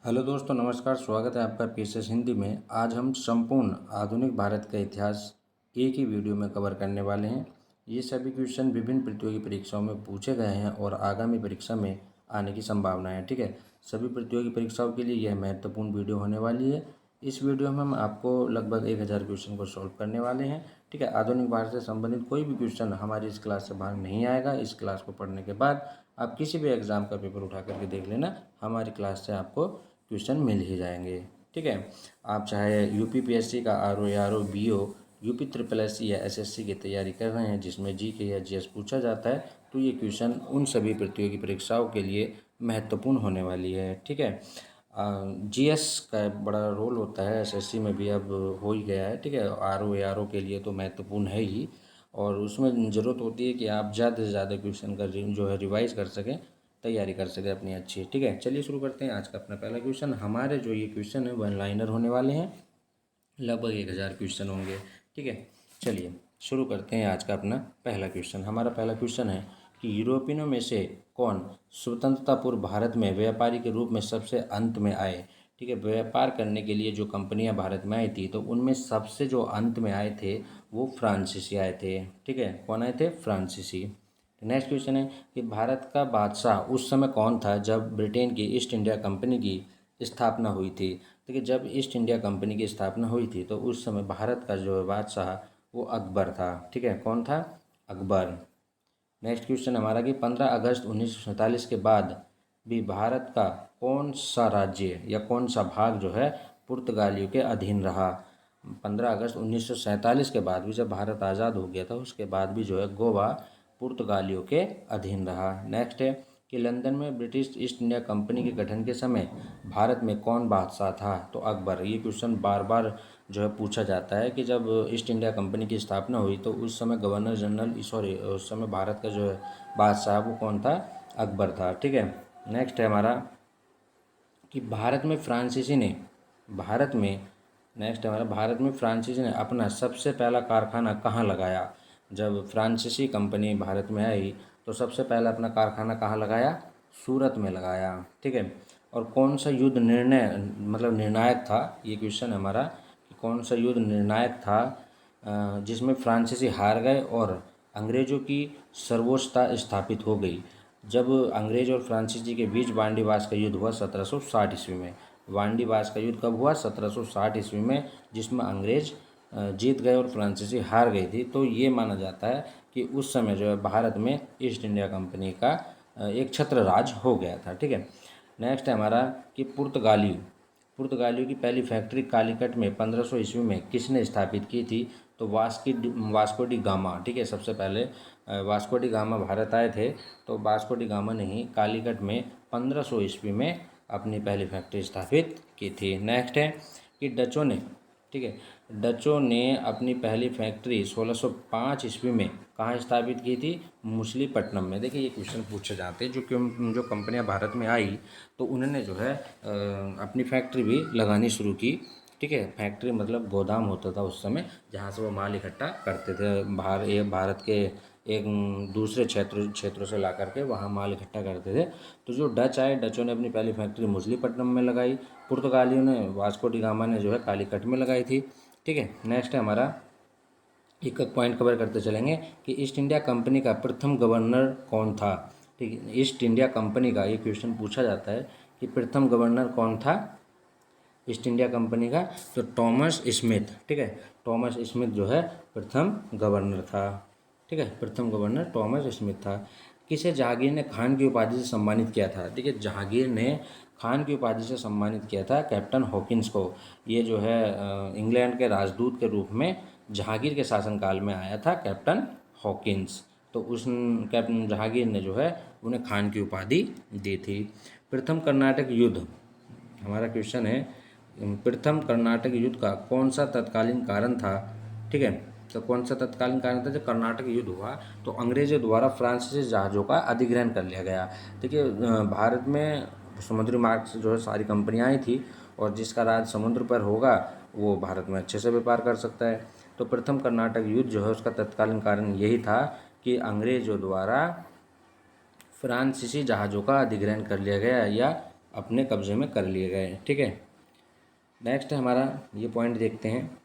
Hello दोस्तों, नमस्कार। स्वागत है आपका पीएसएस हिंदी में। आज हम संपूर्ण आधुनिक भारत का इतिहास एक ही वीडियो में कवर करने वाले हैं। ये सभी क्वेश्चन विभिन्न प्रतियोगी परीक्षाओं में पूछे गए हैं और आगामी परीक्षा में आने की संभावना है। ठीक है, सभी प्रतियोगी परीक्षाओं के लिए यह महत्वपूर्ण वीडियो होने वाली है। इस वीडियो में हम आपको लगभग 1000 क्वेश्चन को सॉल्व करने वाले हैं। ठीक है, आधुनिक भारत से संबंधित कोई भी क्वेश्चन हमारी इस क्लास से बाहर नहीं आएगा। इस क्लास को पढ़ने के बाद आप किसी भी एग्ज़ाम का पेपर उठा करके देख लेना, हमारी क्लास से आपको क्वेश्चन मिल ही जाएंगे। ठीक है, आप चाहे यूपीपीएससी का आरओ या RO BO, UP triple S या एसएससी की तैयारी कर रहे हैं जिसमें जीके या जीएस पूछा जाता है, तो ये क्वेश्चन उन सभी प्रतियोगी परीक्षाओं के लिए महत्वपूर्ण होने वाली है। ठीक है, जीएस का बड़ा रोल होता है, एसएससी में भी अब हो ही गया है। ठीक है, आरओ या आरओ के लिए तो महत्वपूर्ण है ही, और उसमें ज़रूरत होती है कि आप ज़्यादा से ज़्यादा क्वेश्चन का जो है रिवाइज कर सकें, तैयारी कर सकें अपनी अच्छी। ठीक है, चलिए शुरू करते हैं आज का अपना पहला क्वेश्चन। हमारे जो ये क्वेश्चन है वन लाइनर होने वाले हैं, लगभग 1000 क्वेश्चन होंगे। ठीक है, चलिए शुरू करते हैं आज का अपना पहला क्वेश्चन। हमारा पहला क्वेश्चन है कि यूरोपियनों में से कौन स्वतंत्रता पूर्व भारत में व्यापारी के रूप में सबसे अंत में आए। ठीक है, व्यापार करने के लिए जो कंपनियां भारत में आई थी, तो उनमें सबसे जो अंत में आए थे वो फ्रांसीसी आए थे। ठीक है, कौन आए थे? फ्रांसीसी। नेक्स्ट क्वेश्चन है कि भारत का बादशाह उस समय कौन था जब ब्रिटेन की ईस्ट इंडिया कंपनी की स्थापना हुई थी। देखिए, जब ईस्ट इंडिया कंपनी की स्थापना हुई थी तो उस समय भारत का जो है बादशाह वो अकबर था। ठीक है, कौन था? अकबर। नेक्स्ट क्वेश्चन हमारा कि 15 अगस्त 1947 के बाद भी भारत का कौन सा राज्य या कौन सा भाग जो है पुर्तगालियों के अधीन रहा। 15 अगस्त 1947 के बाद भी, जब भारत आज़ाद हो गया था, उसके बाद भी जो है गोवा पुर्तगालियों के अधीन रहा। नेक्स्ट है कि लंदन में ब्रिटिश ईस्ट इंडिया कंपनी के गठन के समय भारत में कौन बादशाह था। तो अकबर। ये क्वेश्चन बार बार जो है पूछा जाता है कि जब ईस्ट इंडिया कंपनी की स्थापना हुई तो उस समय गवर्नर जनरल, सॉरी, उस समय भारत का जो है बादशाह वो कौन था? अकबर था। ठीक है, नेक्स्ट है हमारा कि भारत में नेक्स्ट हमारा भारत में फ्रांसीसी ने अपना सबसे पहला कारखाना कहाँ लगाया। जब फ्रांसीसी कंपनी भारत में आई तो सबसे पहला अपना कारखाना कहाँ लगाया? सूरत में लगाया। ठीक है, और कौन सा युद्ध निर्णायक था, ये क्वेश्चन हमारा कि कौन सा युद्ध निर्णायक था जिसमें फ्रांसीसी हार गए और अंग्रेज़ों की सर्वोच्चता स्थापित हो गई। जब अंग्रेज और फ्रांसीसी के बीच वांडीवास का युद्ध हुआ 1760 ईस्वी में। वांडीवास का युद्ध कब हुआ? 1760 ईस्वी में, जिसमें अंग्रेज जीत गए और फ्रांसीसी हार गई थी। तो ये माना जाता है कि उस समय जो है भारत में ईस्ट इंडिया कंपनी का एक छत्र राज हो गया था। ठीक है, नेक्स्ट है हमारा कि पुर्तगालियों की पहली फैक्ट्री कालीकट में 1500 ईस्वी में किसने स्थापित की थी। तो वास्को डी गामा। ठीक है, सबसे पहले वास्को डी गामा भारत आए थे, तो वास्को डी गामा ने ही कालीकट में 1500 ईस्वी में अपनी पहली फैक्ट्री स्थापित की थी। नेक्स्ट है कि डचों ने, ठीक है, डचों ने अपनी पहली फैक्ट्री 1605 ईस्वी में कहाँ स्थापित की थी? मछलीपट्टनम में। देखिए, ये क्वेश्चन पूछे जाते हैं, जो कंपनियां भारत में आई तो उन्होंने जो है अपनी फैक्ट्री भी लगानी शुरू की। ठीक है, फैक्ट्री मतलब गोदाम होता था उस समय, जहाँ से वो माल इकट्ठा करते थे, भारत के एक दूसरे क्षेत्रों से ला करके वहाँ माल इकट्ठा करते थे। तो जो डच आए, डचों ने अपनी पहली फैक्ट्री मछलीपट्टनम में लगाई। पुर्तगालियों ने, वास्को डी गामा ने जो है कालीकट में लगाई थी। ठीक है, नेक्स्ट है हमारा, एक एक पॉइंट कवर करते चलेंगे कि ईस्ट इंडिया कंपनी का प्रथम गवर्नर कौन था। ठीक है, ईस्ट इंडिया कंपनी का ये क्वेश्चन पूछा जाता है कि प्रथम गवर्नर कौन था ईस्ट इंडिया कंपनी का। तो टॉमस स्मिथ। ठीक है, टॉमस स्मिथ जो है प्रथम गवर्नर था। ठीक है, प्रथम गवर्नर टॉमस स्मिथ था। किसे जहांगीर ने खान की उपाधि से सम्मानित किया था। ठीक है, जहांगीर ने खान की उपाधि से सम्मानित किया था कैप्टन हॉकिंस को। ये जो है इंग्लैंड के राजदूत के रूप में जहांगीर के शासनकाल में आया था कैप्टन हॉकिंस। तो उस कैप्टन जहांगीर ने जो है उन्हें खान की उपाधि दी थी। प्रथम कर्नाटक युद्ध, हमारा क्वेश्चन है, प्रथम कर्नाटक युद्ध का कौन सा तत्कालीन कारण था। ठीक है, तो कौन सा तत्कालीन कारण था? जब कर्नाटक युद्ध हुआ तो अंग्रेजों द्वारा फ्रांसीसी जहाज़ों का अधिग्रहण कर लिया गया। देखिए, भारत में समुद्री मार्ग से जो है सारी कंपनियां आई थी, और जिसका राज समुद्र पर होगा वो भारत में अच्छे से व्यापार कर सकता है। तो प्रथम कर्नाटक युद्ध जो है उसका तत्कालीन कारण यही था कि अंग्रेजों द्वारा फ्रांसीसी जहाज़ों का अधिग्रहण कर लिया गया या अपने कब्जे में कर लिए गए। ठीक है, नेक्स्ट है हमारा, ये पॉइंट देखते हैं।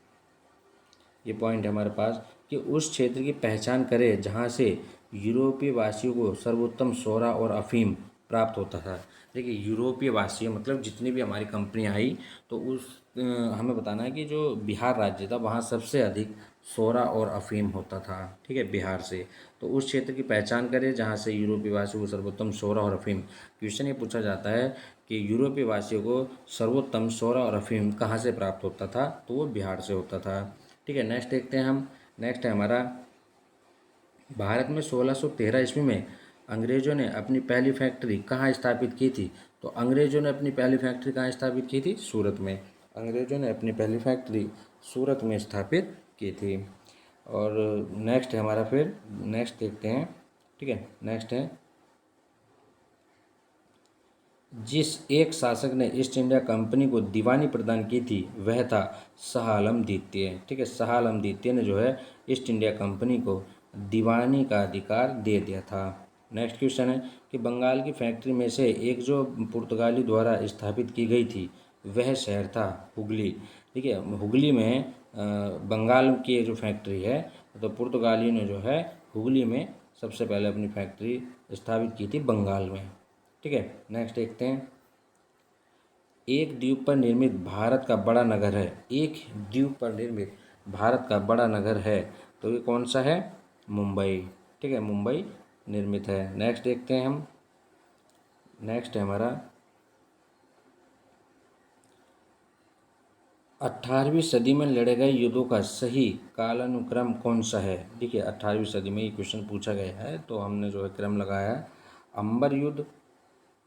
ये पॉइंट है हमारे पास कि उस क्षेत्र की पहचान करें जहाँ से यूरोपीय वासियों को सर्वोत्तम सोरा और अफीम प्राप्त होता था। देखिए, यूरोपीय वासियों मतलब जितनी भी हमारी कंपनियाँ आई, तो हमें बताना है कि जो बिहार राज्य था वहाँ सबसे अधिक सोरा और अफीम होता था। ठीक है, बिहार से। तो उस क्षेत्र की पहचान करें जहाँ से यूरोपीय वासियों को सर्वोत्तम सोरा और अफीम। क्वेश्चन ये पूछा जाता है कि यूरोपीय वासियों को सर्वोत्तम सोरा और अफीम कहाँ से प्राप्त होता था, तो वो बिहार से होता था। ठीक है, नेक्स्ट देखते हैं हम। नेक्स्ट है हमारा, भारत में 1613 ईस्वी में अंग्रेजों ने अपनी पहली फैक्ट्री कहाँ स्थापित की थी। तो अंग्रेजों ने अपनी पहली फैक्ट्री कहाँ स्थापित की थी? सूरत में। अंग्रेजों ने अपनी पहली फैक्ट्री सूरत में स्थापित की थी। और नेक्स्ट है हमारा, फिर नेक्स्ट देखते हैं। ठीक है, नेक्स्ट है, जिस एक शासक ने ईस्ट इंडिया कंपनी को दीवानी प्रदान की थी वह था शाह आलम द्वितीय। ठीक है, शाह आलम द्वितीय ने जो है ईस्ट इंडिया कंपनी को दीवानी का अधिकार दे दिया था। नेक्स्ट क्वेश्चन है कि बंगाल की फैक्ट्री में से एक जो पुर्तगाली द्वारा स्थापित की गई थी वह शहर था हुगली। ठीक है, हुगली में बंगाल की जो फैक्ट्री है, तो पुर्तगाली ने जो है हुगली में सबसे पहले अपनी फैक्ट्री स्थापित की थी बंगाल में। ठीक है, नेक्स्ट देखते हैं। एक द्वीप पर निर्मित भारत का बड़ा नगर है। एक द्वीप पर निर्मित भारत का बड़ा नगर है, तो ये कौन सा है? मुंबई। ठीक है, मुंबई निर्मित है। नेक्स्ट देखते हैं हम। नेक्स्ट है हमारा, 18वीं सदी में लड़े गए युद्धों का सही कालानुक्रम कौन सा है? देखिए, 18वीं सदी में ये क्वेश्चन पूछा गया है, तो हमने जो है क्रम लगाया है, अंबर युद्ध,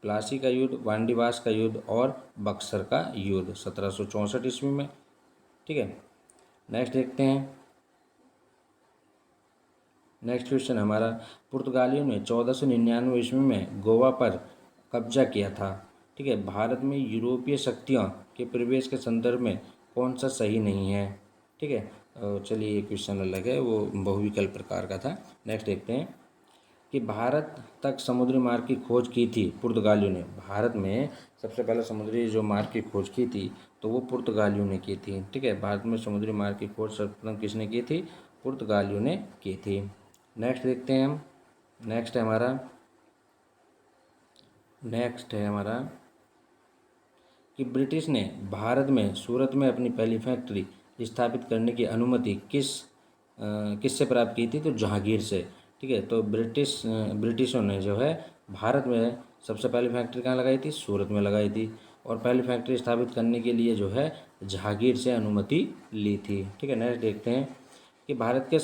प्लासी का युद्ध, वांडीवास का युद्ध और बक्सर का युद्ध 1764 ईस्वी में। ठीक है, नेक्स्ट देखते हैं। नेक्स्ट क्वेश्चन हमारा, पुर्तगालियों ने 1499 ईस्वी में गोवा पर कब्जा किया था। ठीक है, भारत में यूरोपीय शक्तियों के प्रवेश के संदर्भ में कौन सा सही नहीं है? ठीक है, चलिए ये क्वेश्चन अलग है, वो बहुविकल्प प्रकार का था। नेक्स्ट देखते हैं कि भारत तक समुद्री मार्ग की खोज की थी पुर्तगालियों ने। भारत में सबसे पहले समुद्री जो मार्ग की खोज की थी, तो वो पुर्तगालियों ने की थी। ठीक है, भारत में समुद्री मार्ग की खोज सर्वप्रथम किसने की थी? पुर्तगालियों ने की थी। नेक्स्ट देखते हैं हम। नेक्स्ट है हमारा, नेक्स्ट है हमारा कि ब्रिटिश ने भारत में सूरत में अपनी पहली फैक्ट्री स्थापित करने की अनुमति किससे प्राप्त की थी? तो जहांगीर से। ठीक है, तो ब्रिटिशों ने जो है भारत में सबसे पहली फैक्ट्री कहाँ लगाई थी? सूरत में लगाई थी। और पहली फैक्ट्री स्थापित करने के लिए जो है जहांगीर से अनुमति ली थी। ठीक है, नेक्स्ट देखते हैं कि भारत के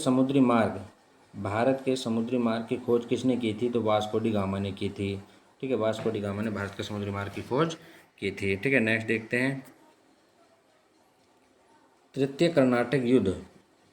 समुद्री मार्ग की खोज किसने की थी? तो वास्को डी गामा ने की थी। ठीक है, वास्को डी गामा ने भारत के समुद्री मार्ग की खोज की थी। ठीक है, नेक्स्ट देखते हैं। तृतीय कर्नाटक युद्ध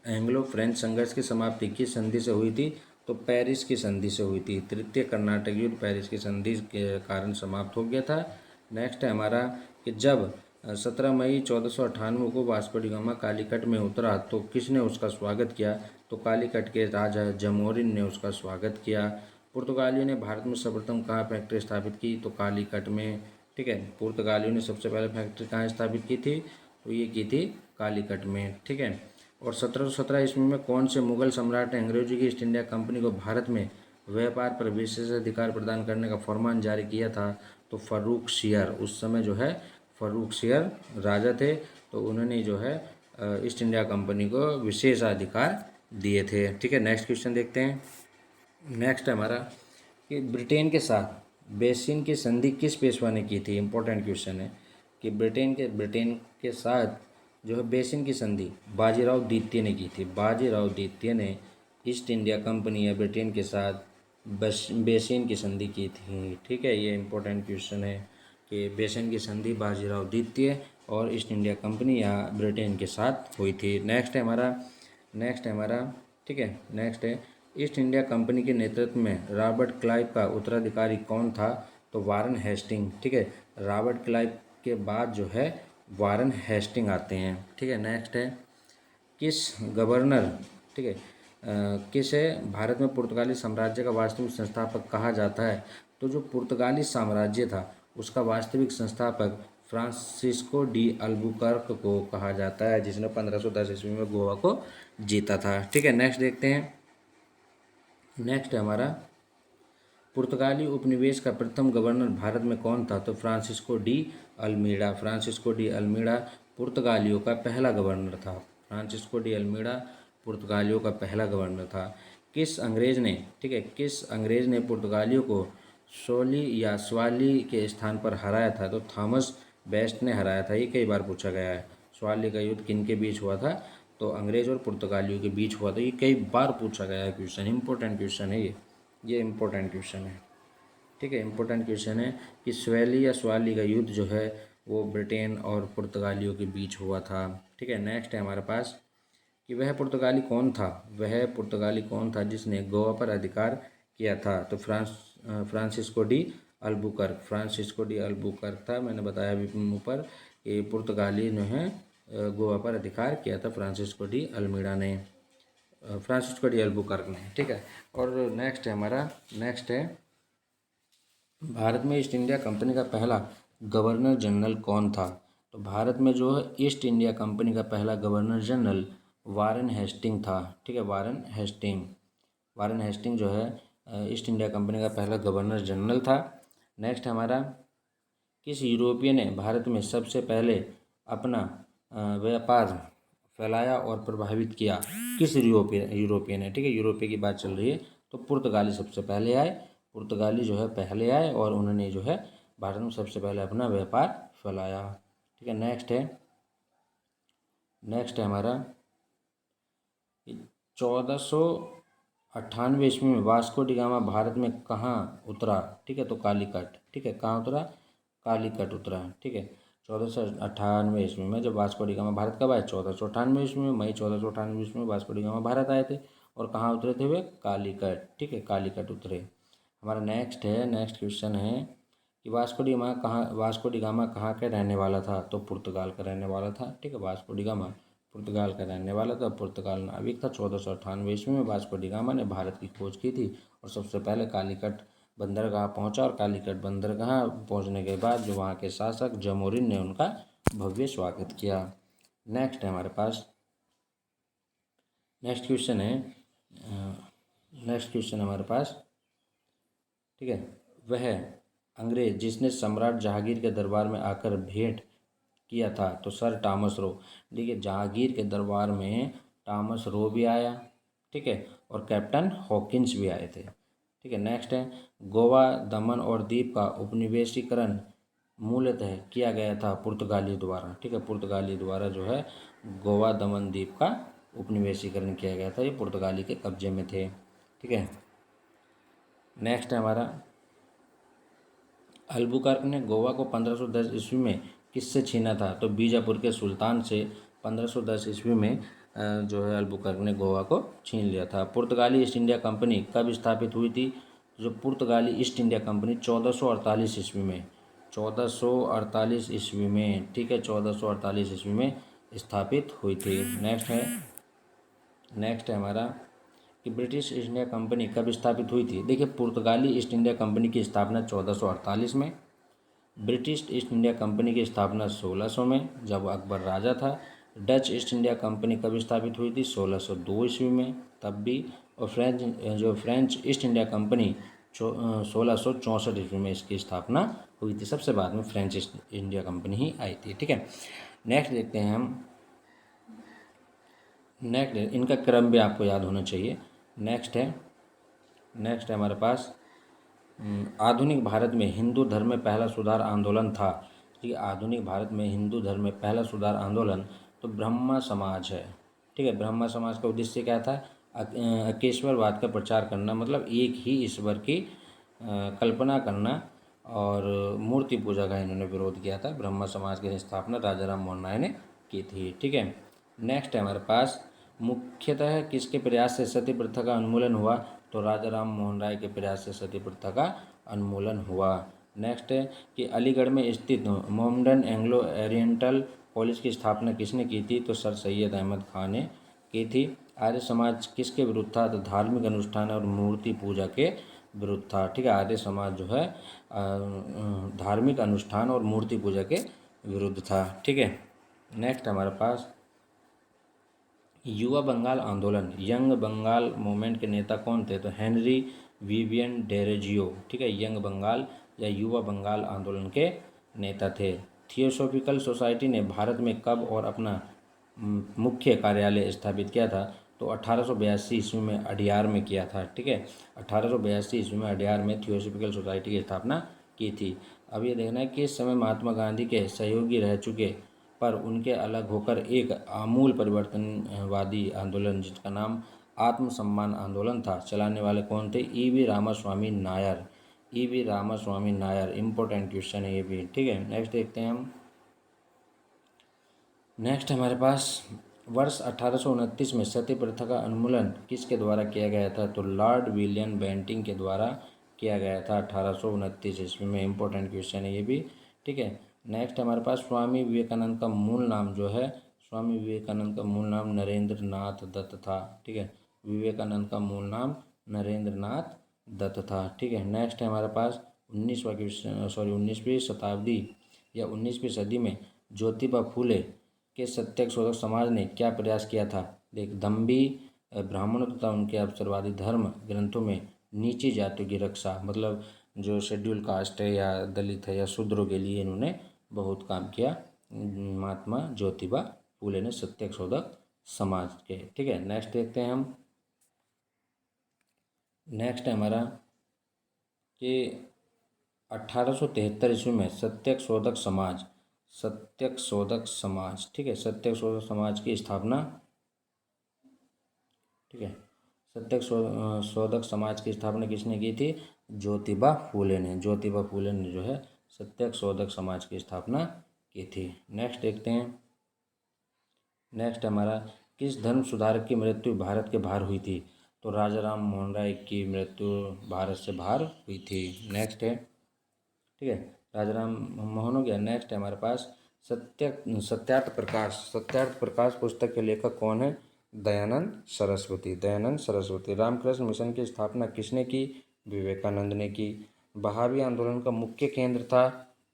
एंग्लो फ्रेंच संघर्ष की समाप्ति किस संधि से हुई थी? तो पेरिस की संधि से हुई थी। तृतीय कर्नाटक युद्ध पेरिस की संधि के कारण समाप्त हो गया था। नेक्स्ट है हमारा कि जब 17 मई 1498 को वास्को डी गामा कालीकट में उतरा तो किसने उसका स्वागत किया? तो कालीकट के राजा जमोरिन ने उसका स्वागत किया। पुर्तगालियों ने भारत में सर्वप्रथम कहाँ फैक्ट्री स्थापित की? तो कालीकट में। ठीक है, पुर्तगालियों ने सबसे पहले फैक्ट्री कहाँ स्थापित की थी? तो ये की थी कालीकट में। ठीक है, और 1717 ईस्वी में कौन से मुगल सम्राट ने अंग्रेजों की ईस्ट इंडिया कंपनी को भारत में व्यापार पर विशेषाधिकार प्रदान करने का फरमान जारी किया था? तो फर्रुखशियर। उस समय जो है फर्रुखशियर राजा थे, तो उन्होंने जो है ईस्ट इंडिया कंपनी को विशेषाधिकार दिए थे। ठीक है, नेक्स्ट क्वेश्चन देखते हैं। नेक्स्ट है हमारा कि ब्रिटेन की संधि किस पेशवा ने की थी? इंपॉर्टेंट क्वेश्चन है कि ब्रिटेन के साथ जो है बेसिन की संधि बाजीराव द्वितीय ने की थी। बाजीराव द्वितीय ने ईस्ट इंडिया कंपनी या ब्रिटेन के साथ बेसिन की संधि की थी। ठीक है, ये इंपॉर्टेंट क्वेश्चन है कि बेसिन की संधि बाजीराव द्वितीय और ईस्ट इंडिया कंपनी या ब्रिटेन के साथ हुई थी। नेक्स्ट है हमारा ठीक है, नेक्स्ट है ईस्ट इंडिया कंपनी के नेतृत्व में रॉबर्ट क्लाइव का उत्तराधिकारी कौन था? तो वारन हेस्टिंग। ठीक है, रॉबर्ट क्लाइव के बाद जो है वारन हेस्टिंग आते हैं। ठीक है, नेक्स्ट है किस गवर्नर ठीक है किसे भारत में पुर्तगाली साम्राज्य का वास्तविक संस्थापक कहा जाता है? तो जो पुर्तगाली साम्राज्य था उसका वास्तविक संस्थापक फ्रांसिस्को डी अल्बुकर्क को कहा जाता है, जिसने 1510 ईस्वी में गोवा को जीता था। ठीक है, नेक्स्ट देखते हैं। नेक्स्ट है हमारा, पुर्तगाली उपनिवेश का प्रथम गवर्नर भारत में कौन था? तो Francisco de Almeida. Francisco de Almeida पुर्तगालियों का पहला गवर्नर था। फ्रांसिस्को डी अल्मीडा पुर्तगालियों का पहला गवर्नर था। किस अंग्रेज ने, ठीक है, किस अंग्रेज ने पुर्तगालियों को सोली या स्वाली के स्थान पर हराया था? तो थॉमस बेस्ट ने हराया था। ये कई बार पूछा गया है। स्वाली का युद्ध किन के बीच हुआ था? तो अंग्रेज और पुर्तगालियों के बीच हुआ था। ये कई बार पूछा गया है क्वेश्चन, इंपॉर्टेंट क्वेश्चन है ये इंपॉर्टेंट क्वेश्चन है। ठीक है, इंपॉर्टेंट क्वेश्चन है कि स्वैली या स्वाली का युद्ध जो है वो ब्रिटेन और पुर्तगालियों के बीच हुआ था। ठीक है, नेक्स्ट है हमारे पास कि वह पुर्तगाली कौन था? वह पुर्तगाली कौन था जिसने गोवा पर अधिकार किया था? तो Francisco de Albuquerque. Francisco de Albuquerque था। मैंने बताया अभी ऊपर कि पुर्तगाली ने गोवा पर अधिकार किया था फ्रांसिस्को डी अल्मीडा ने, फ्रांसिस्को डी अल्बुकर्क ने। ठीक है, और नेक्स्ट है हमारा, नेक्स्ट है भारत में ईस्ट इंडिया कंपनी का पहला गवर्नर जनरल कौन था? तो भारत में जो है ईस्ट इंडिया कंपनी का पहला गवर्नर जनरल वारेन हेस्टिंग था। ठीक है, वारेन हेस्टिंग जो है ईस्ट इंडिया कंपनी का पहला गवर्नर जनरल था। नेक्स्ट हमारा, किस यूरोपियन ने भारत में सबसे पहले अपना व्यापार फैलाया और प्रभावित किया? किस यूरोपियन है? ठीक है, यूरोपीय की बात चल रही है तो पुर्तगाली सबसे पहले आए। पुर्तगाली जो है पहले आए और उन्होंने जो है भारत में सबसे पहले अपना व्यापार फैलाया। ठीक है, नेक्स्ट है हमारा 1498 ईस्वी में वास्को डी गामा भारत में कहाँ उतरा? ठीक है, तो कालीकट। ठीक है, कहाँ उतरा? कालीकट उतरा। ठीक है, 1498 ईस्वी में जब वास्को डी गामा भारत कब आए? 1498 ईस्वी में, मई 1498 ईस्वी में वास्को डी गामा भारत आए थे। और कहाँ उतरे थे वे? कालीकट। ठीक है, कालीकट उतरे। हमारा नेक्स्ट क्वेश्चन है कि वास्को डी गामा कहाँ का रहने वाला था? तो पुर्तगाल का रहने वाला था। ठीक है, वास्को डी गामा पुर्तगाल का रहने वाला था। पुर्तगाल नाविक था। 1498 ईस्वी में वास्को डी गामा ने भारत की खोज की थी और सबसे पहले कालीकट बंदरगाह पहुंचा। और कालीकट बंदरगाह पहुंचने के बाद जो वहाँ के शासक जमोरिन ने उनका भव्य स्वागत किया। नेक्स्ट है हमारे पास, नेक्स्ट क्वेश्चन हमारे पास, ठीक है, वह अंग्रेज जिसने सम्राट जहांगीर के दरबार में आकर भेंट किया था? तो सर टॉमस रो। देखिए, जहांगीर के दरबार में टॉमस रो भी आया। ठीक है, और कैप्टन हॉकिंस भी आए थे। ठीक है, नेक्स्ट है गोवा, दमन और दीप का उपनिवेशीकरण मूलतः किया गया था पुर्तगाली द्वारा। ठीक है, पुर्तगाली द्वारा जो है गोवा, दमन, दीप का उपनिवेशीकरण किया गया था। ये पुर्तगाली के कब्जे में थे। ठीक है, नेक्स्ट है हमारा, अल्बुकर्क ने गोवा को 1510 ईस्वी में किससे छीना था? तो बीजापुर के सुल्तान से 1510 ईस्वी में जो है अल्बुकर्क ने गोवा को छीन लिया था। पुर्तगाली ईस्ट इंडिया कंपनी कब स्थापित हुई थी? जो पुर्तगाली ईस्ट इंडिया कंपनी 1448 ईस्वी में, 1448 ईस्वी में, ठीक है, 1448 ईस्वी में स्थापित हुई थी। नेक्स्ट है हमारा कि ब्रिटिश ईस्ट इंडिया कंपनी कब स्थापित हुई थी? देखिए, पुर्तगाली ईस्ट इंडिया कंपनी की स्थापना 1448 में, ब्रिटिश ईस्ट इंडिया कंपनी की स्थापना 1600 में जब अकबर राजा था। डच ईस्ट इंडिया कंपनी कब स्थापित हुई थी? 1602 ईस्वी में तब भी। और फ्रेंच ईस्ट इंडिया कंपनी 1664 ईस्वी में इसकी स्थापना हुई थी। सबसे बाद में फ्रेंच ईस्ट इंडिया कंपनी ही आई थी। ठीक है, नेक्स्ट देखते हैं हम। नेक्स्ट, इनका क्रम भी आपको याद होना चाहिए। नेक्स्ट है हमारे पास आधुनिक भारत में हिंदू धर्म में पहला सुधार आंदोलन था। ठीक है, आधुनिक भारत में हिंदू धर्म में पहला सुधार आंदोलन तो ब्रह्मा समाज है। ठीक है, ब्रह्मा समाज का उद्देश्य क्या था? अकेश्वरवाद का प्रचार करना, मतलब एक ही ईश्वर की कल्पना करना और मूर्ति पूजा का इन्होंने विरोध किया था। ब्रह्मा समाज की स्थापना राजा राम मोहन राय ने की थी। ठीक है, नेक्स्ट है हमारे पास, मुख्यतः किसके प्रयास से सती प्रथा का उन्मूलन हुआ? तो राजा राम मोहन राय के प्रयास से सती प्रथा का उन्मूलन हुआ। नेक्स्ट है कि अलीगढ़ में स्थित मोहम्मडन एंग्लो ओरिएंटल कॉलेज की स्थापना किसने की थी? तो सर सैयद अहमद खान ने की थी। आर्य समाज किसके विरुद्ध था? तो धार्मिक अनुष्ठान और मूर्ति पूजा के विरुद्ध था। ठीक है, आर्य समाज जो है धार्मिक अनुष्ठान और मूर्ति पूजा के विरुद्ध था। ठीक है, नेक्स्ट हमारे पास युवा बंगाल आंदोलन, यंग बंगाल मूवमेंट के नेता कौन थे? तो हेनरी विवियन डेरोजियो। ठीक है, यंग बंगाल या युवा बंगाल आंदोलन के नेता थे। थियोसॉफिकल सोसाइटी ने भारत में कब और अपना मुख्य कार्यालय स्थापित किया था? तो 1882 ईस्वी में अडियार में किया था। ठीक है, 1882 ईस्वी में अडियार में थियोसॉफिकल सोसाइटी की स्थापना की थी। अब ये देखना है कि इस समय महात्मा गांधी के सहयोगी रह चुके पर उनके अलग होकर एक आमूल परिवर्तनवादी आंदोलन जिसका नाम आत्मसम्मान आंदोलन था, चलाने वाले कौन थे? EV Ramaswamy Nair. EV Ramaswamy Nair, important question है ये भी। ठीक है, नेक्स्ट देखते हैं हम। नेक्स्ट हमारे पास वर्ष 1829 में सती प्रथा का उन्मूलन किसके द्वारा किया गया था? तो लॉर्ड विलियम बेंटिंग के द्वारा किया गया था 1829 ईस्वी में। इंपॉर्टेंट क्वेश्चन है ये भी। ठीक है, नेक्स्ट हमारे पास स्वामी विवेकानंद का मूल नाम जो है, स्वामी विवेकानंद का मूल नाम नरेंद्र नाथ दत्त था। ठीक है, विवेकानंद का मूल नाम नरेंद्र नाथ दत्त था। ठीक है, नेक्स्ट है हमारे पास 19वीं शताब्दी या 19वीं सदी में ज्योतिबा फूले के सत्याग्रह शोधक समाज ने क्या प्रयास किया था? देख, दम्भी ब्राह्मणों तथा उनके अवसरवादी धर्म ग्रंथों में नीची जातियों की रक्षा, मतलब जो शेड्यूल कास्ट है या दलित है या शूद्रों के लिए इन्होंने बहुत काम किया। महात्मा ज्योतिबा फूले ने सत्याग्रह शोधक समाज के। ठीक है, नेक्स्ट देखते हैं हम। नेक्स्ट है हमारा कि 1873 ईस्वी में सत्याग्रह शोधक समाज, सत्याग्रह शोधक समाज, ठीक है, सत्याग्रह शोधक समाज की स्थापना, ठीक है, सत्याग्रह शोधक समाज की स्थापना किसने की थी? ज्योतिबा फूले ने। ज्योतिबा फूले ने जो है सत्याग्रह शोधक समाज की स्थापना की थी। नेक्स्ट देखते हैं। नेक्स्ट हमारा किस धर्म सुधारक की मृत्यु भारत के बाहर हुई थी? तो राजा राम मोहन राय की मृत्यु भारत से बाहर हुई थी। नेक्स्ट है, ठीक है, राजा राम मोहन हो गया। नेक्स्ट है हमारे पास सत्यार्थ प्रकाश। सत्यार्थ प्रकाश पुस्तक के लेखक कौन है? दयानंद सरस्वती। दयानंद सरस्वती। रामकृष्ण मिशन की स्थापना किसने की? विवेकानंद ने की। बहावी आंदोलन का मुख्य केंद्र था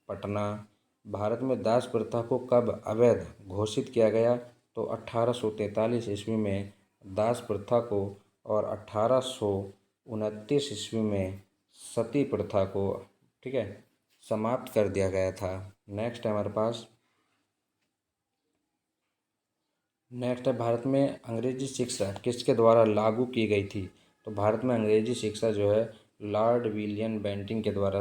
पटना। भारत में दास प्रथा को कब अवैध घोषित किया गया? तो 1843 ईस्वी में दास प्रथा को और 1829 ईस्वी में सती प्रथा को, ठीक है, समाप्त कर दिया गया था। नेक्स्ट है हमारे पास, नेक्स्ट है भारत में अंग्रेजी शिक्षा किसके द्वारा लागू की गई थी? तो भारत में अंग्रेजी शिक्षा जो है लॉर्ड विलियम बेंटिंक के द्वारा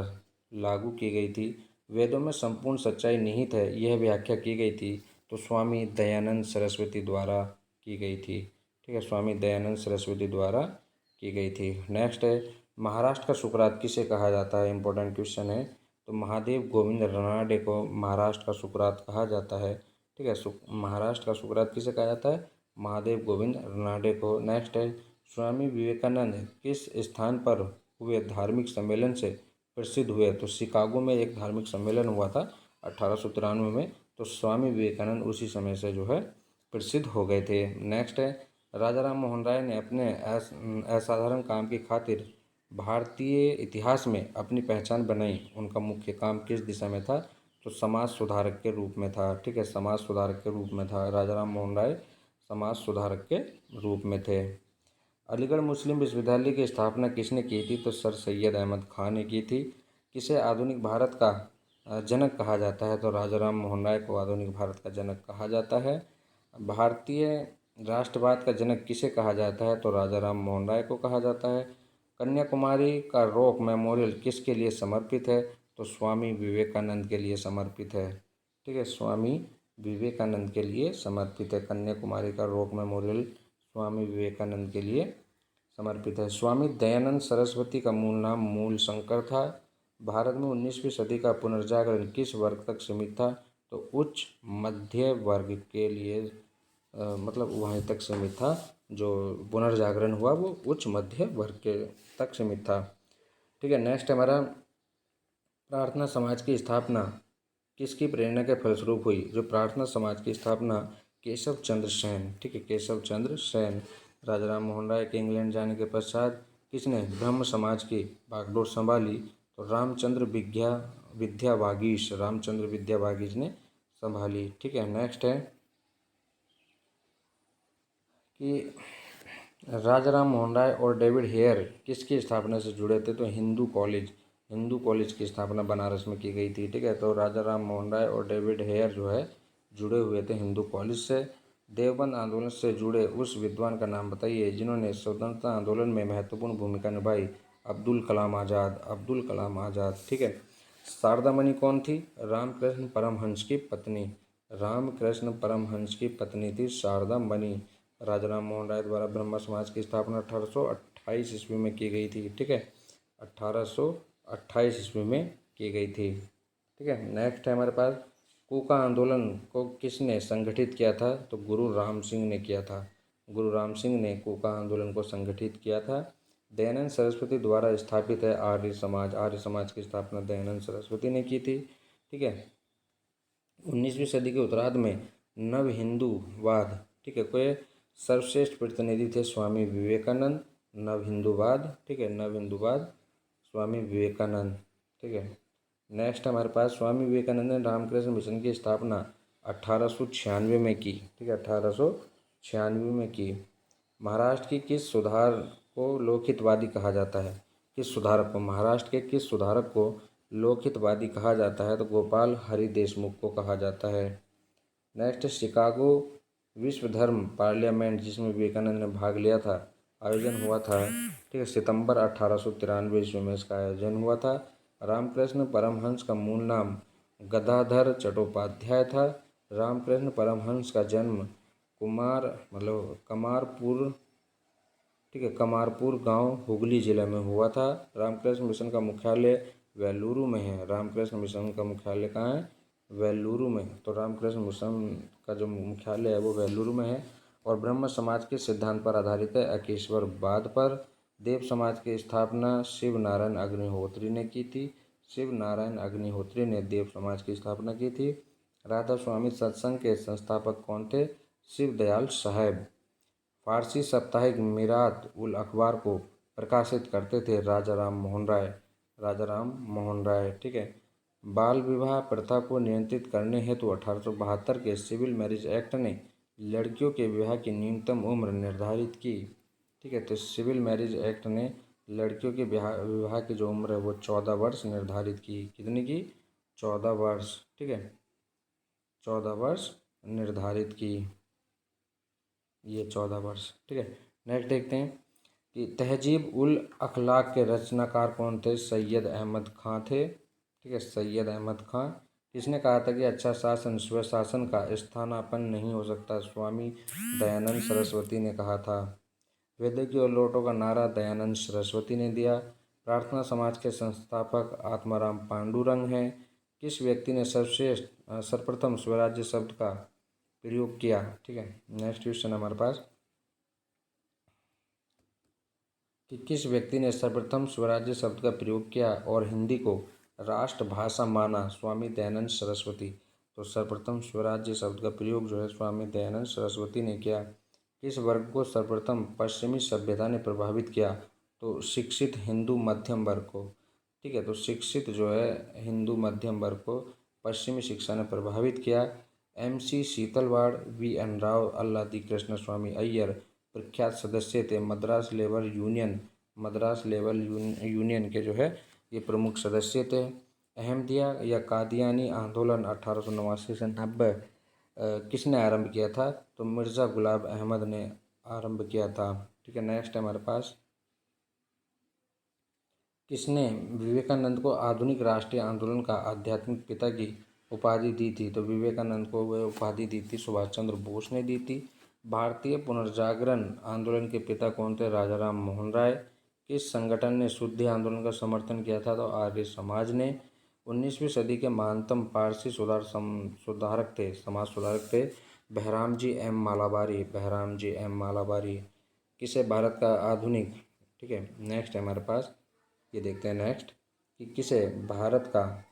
लागू की गई थी। वेदों में संपूर्ण सच्चाई निहित है, यह व्याख्या की गई थी तो स्वामी दयानंद सरस्वती द्वारा की गई थी। ठीक है, स्वामी दयानंद सरस्वती द्वारा की गई थी। नेक्स्ट है महाराष्ट्र का सुकरात किसे कहा जाता है? इंपॉर्टेंट क्वेश्चन है। तो महादेव गोविंद रानडे को महाराष्ट्र का सुकरात कहा जाता है। ठीक है, महाराष्ट्र का सुकरात किसे कहा जाता है? महादेव गोविंद रानडे को। नेक्स्ट है स्वामी विवेकानंद किस स्थान पर हुए धार्मिक सम्मेलन से प्रसिद्ध हुए? तो शिकागो में एक धार्मिक सम्मेलन हुआ था 1893 में, तो स्वामी विवेकानंद उसी समय से जो है प्रसिद्ध हो गए थे। नेक्स्ट है राजा राम मोहन राय ने अपने असाधारण काम की खातिर भारतीय इतिहास में अपनी पहचान बनाई। उनका मुख्य काम किस दिशा में था? तो समाज सुधारक के रूप में था। ठीक है, समाज सुधारक के रूप में था। राजा राम मोहन राय समाज सुधारक के रूप में थे। अलीगढ़ मुस्लिम विश्वविद्यालय की स्थापना किसने की थी? तो सर सैयद अहमद खान ने की थी। किसे आधुनिक भारत का जनक कहा जाता है? तो राजा राम मोहन राय को आधुनिक भारत का जनक कहा जाता है। भारतीय राष्ट्रवाद का जनक किसे कहा जाता है? तो राजा राम मोहन राय को कहा जाता है। कन्याकुमारी का रॉक मेमोरियल किसके लिए समर्पित है? तो स्वामी विवेकानंद के लिए समर्पित है। ठीक है, स्वामी विवेकानंद के लिए समर्पित है। कन्याकुमारी का रॉक मेमोरियल स्वामी विवेकानंद के लिए समर्पित है। स्वामी दयानंद सरस्वती का मूल नाम मूल शंकर था। भारत में 19वीं सदी का पुनर्जागरण किस वर्ग तक सीमित था? तो उच्च मध्य वर्ग के लिए, मतलब वहीं तक सीमित था। जो पुनर्जागरण हुआ वो उच्च मध्य वर्ग के तक सीमित था। ठीक है, नेक्स्ट हमारा प्रार्थना समाज की स्थापना किसकी प्रेरणा के फलस्वरूप हुई? जो प्रार्थना समाज की स्थापना केशव चंद्र सेन, ठीक है, केशव चंद्र सेन। राजा राम मोहन राय के इंग्लैंड जाने के पश्चात किसने ब्रह्म समाज की बागडोर संभाली? तो रामचंद्र विद्या वागीश, रामचंद्र विद्या वागीश ने संभाली। ठीक है, नेक्स्ट है कि राजा राम मोहन राय और डेविड हेयर किसकी स्थापना से जुड़े थे? तो हिंदू कॉलेज की स्थापना बनारस में की गई थी। ठीक है, तो राजा राम मोहन राय और डेविड हेयर जो है जुड़े हुए थे हिंदू कॉलेज से। देवबंद आंदोलन से जुड़े उस विद्वान का नाम बताइए जिन्होंने स्वतंत्रता आंदोलन में महत्वपूर्ण भूमिका निभाई। अब्दुल कलाम आज़ाद। ठीक है, शारदामणि कौन थी? रामकृष्ण परमहंस की पत्नी थी शारदामणि। राजाराम मोहन राय द्वारा ब्रह्म समाज की स्थापना 1828 ईस्वी में की गई थी। ठीक है, 1828 ईस्वी में की गई थी। ठीक है, नेक्स्ट है हमारे पास, कूका आंदोलन को किसने संगठित किया था? तो गुरु राम सिंह ने किया था। गुरु राम सिंह ने कूका आंदोलन को संगठित किया था। दयानंद सरस्वती द्वारा स्थापित है आर्य समाज की स्थापना दयानंद सरस्वती ने की थी। ठीक है, 19वीं सदी के उत्तरार्ध में नव हिंदूवाद, ठीक है, कोई सर्वश्रेष्ठ प्रतिनिधि थे स्वामी विवेकानंद। नव हिंदूवाद, ठीक है, नव हिंदूवाद स्वामी विवेकानंद। ठीक है, नेक्स्ट हमारे पास, स्वामी विवेकानंद ने रामकृष्ण मिशन की स्थापना 1896 में की। ठीक है, 1896 में की। महाराष्ट्र की किस सुधार को लोकहितवादी कहा जाता है? महाराष्ट्र के किस सुधारक को लोकहितवादी कहा जाता है? तो गोपाल हरि देशमुख को कहा जाता है। नेक्स्ट, शिकागो विश्व धर्म पार्लियामेंट जिसमें विवेकानंद ने भाग लिया था, आयोजन हुआ था, ठीक है, सितंबर 1893 ईस्वी में इसका आयोजन हुआ था। रामकृष्ण परमहंस का मूल नाम गदाधर चट्टोपाध्याय था। रामकृष्ण परमहंस का जन्म कमारपुर, ठीक है, कमारपुर गांव हुगली जिले में हुआ था। रामकृष्ण मिशन का मुख्यालय वेलुरु में है। रामकृष्ण मिशन का मुख्यालय कहाँ है? वेलुरु में। तो रामकृष्ण मिशन का जो मुख्यालय है वो वेलुरु में है। और ब्रह्म समाज के सिद्धांत पर आधारित है, अकेश्वरवाद पर। देव समाज की स्थापना शिव नारायण अग्निहोत्री ने की थी। शिव नारायण अग्निहोत्री ने देव समाज की स्थापना की थी। राधा स्वामी सत्संग के संस्थापक कौन थे? शिव दयाल साहेब। फारसी साप्ताहिक मिरात उल अखबार को प्रकाशित करते थे राजा राम मोहन राय। ठीक है, बाल विवाह प्रथा को नियंत्रित करने हेतु 1872 के सिविल मैरिज एक्ट ने लड़कियों के विवाह की न्यूनतम उम्र निर्धारित की। ठीक है, तो सिविल मैरिज एक्ट ने लड़कियों के विवाह की जो उम्र है वो 14 वर्ष निर्धारित की। कितनी की? 14 वर्ष। ठीक है, 14 वर्ष निर्धारित की, ये 14 वर्ष। ठीक है, नेक्स्ट देखते हैं कि तहजीब उल अखलाक के रचनाकार कौन थे? सैयद अहमद खां थे। ठीक है, सैयद अहमद खां। किसने कहा था कि अच्छा शासन स्वशासन का स्थानापन्न नहीं हो सकता? स्वामी दयानंद सरस्वती ने कहा था। वेदों की ओर लौटो का नारा दयानंद सरस्वती ने दिया। प्रार्थना समाज के संस्थापक आत्माराम पांडुरंग हैं। किस व्यक्ति ने सर्वप्रथम स्वराज्य शब्द का प्रयोग किया? ठीक है, नेक्स्ट क्वेश्चन हमारे पास कि किस व्यक्ति ने सर्वप्रथम स्वराज्य शब्द का प्रयोग किया और हिंदी को राष्ट्रभाषा माना? स्वामी दयानंद सरस्वती। तो सर्वप्रथम स्वराज्य शब्द का प्रयोग जो है स्वामी दयानंद सरस्वती ने किया। किस वर्ग को सर्वप्रथम पश्चिमी सभ्यता ने प्रभावित किया? तो शिक्षित हिंदू मध्यम वर्ग को। ठीक है, तो शिक्षित जो है हिंदू मध्यम वर्ग को पश्चिमी शिक्षा ने प्रभावित किया। MC शीतलवाड़, VN राव, अल्लादी कृष्ण स्वामी अय्यर प्रख्यात सदस्य थे। मद्रास लेवल यूनियन के जो है ये प्रमुख सदस्य थे। अहमदिया या कादियानी आंदोलन 1889 से 90 किसने आरंभ किया था? तो मिर्ज़ा गुलाब अहमद ने आरंभ किया था। ठीक है, नेक्स्ट है हमारे पास, किसने विवेकानंद को आधुनिक राष्ट्रीय आंदोलन का आध्यात्मिक पिता की उपाधि दी थी? तो विवेकानंद को वह उपाधि दी थी सुभाष चंद्र बोस ने दी थी। भारतीय पुनर्जागरण आंदोलन के पिता कौन थे? राजाराम मोहन राय। किस संगठन ने शुद्धि आंदोलन का समर्थन किया था? तो आर्य समाज ने। 19वीं सदी के महानतम पारसी समाज सुधारक थे बहराम जी एम मालाबारी। किसे भारत का आधुनिक, ठीक है, नेक्स्ट है हमारे पास, ये देखते हैं नेक्स्ट कि किसे भारत का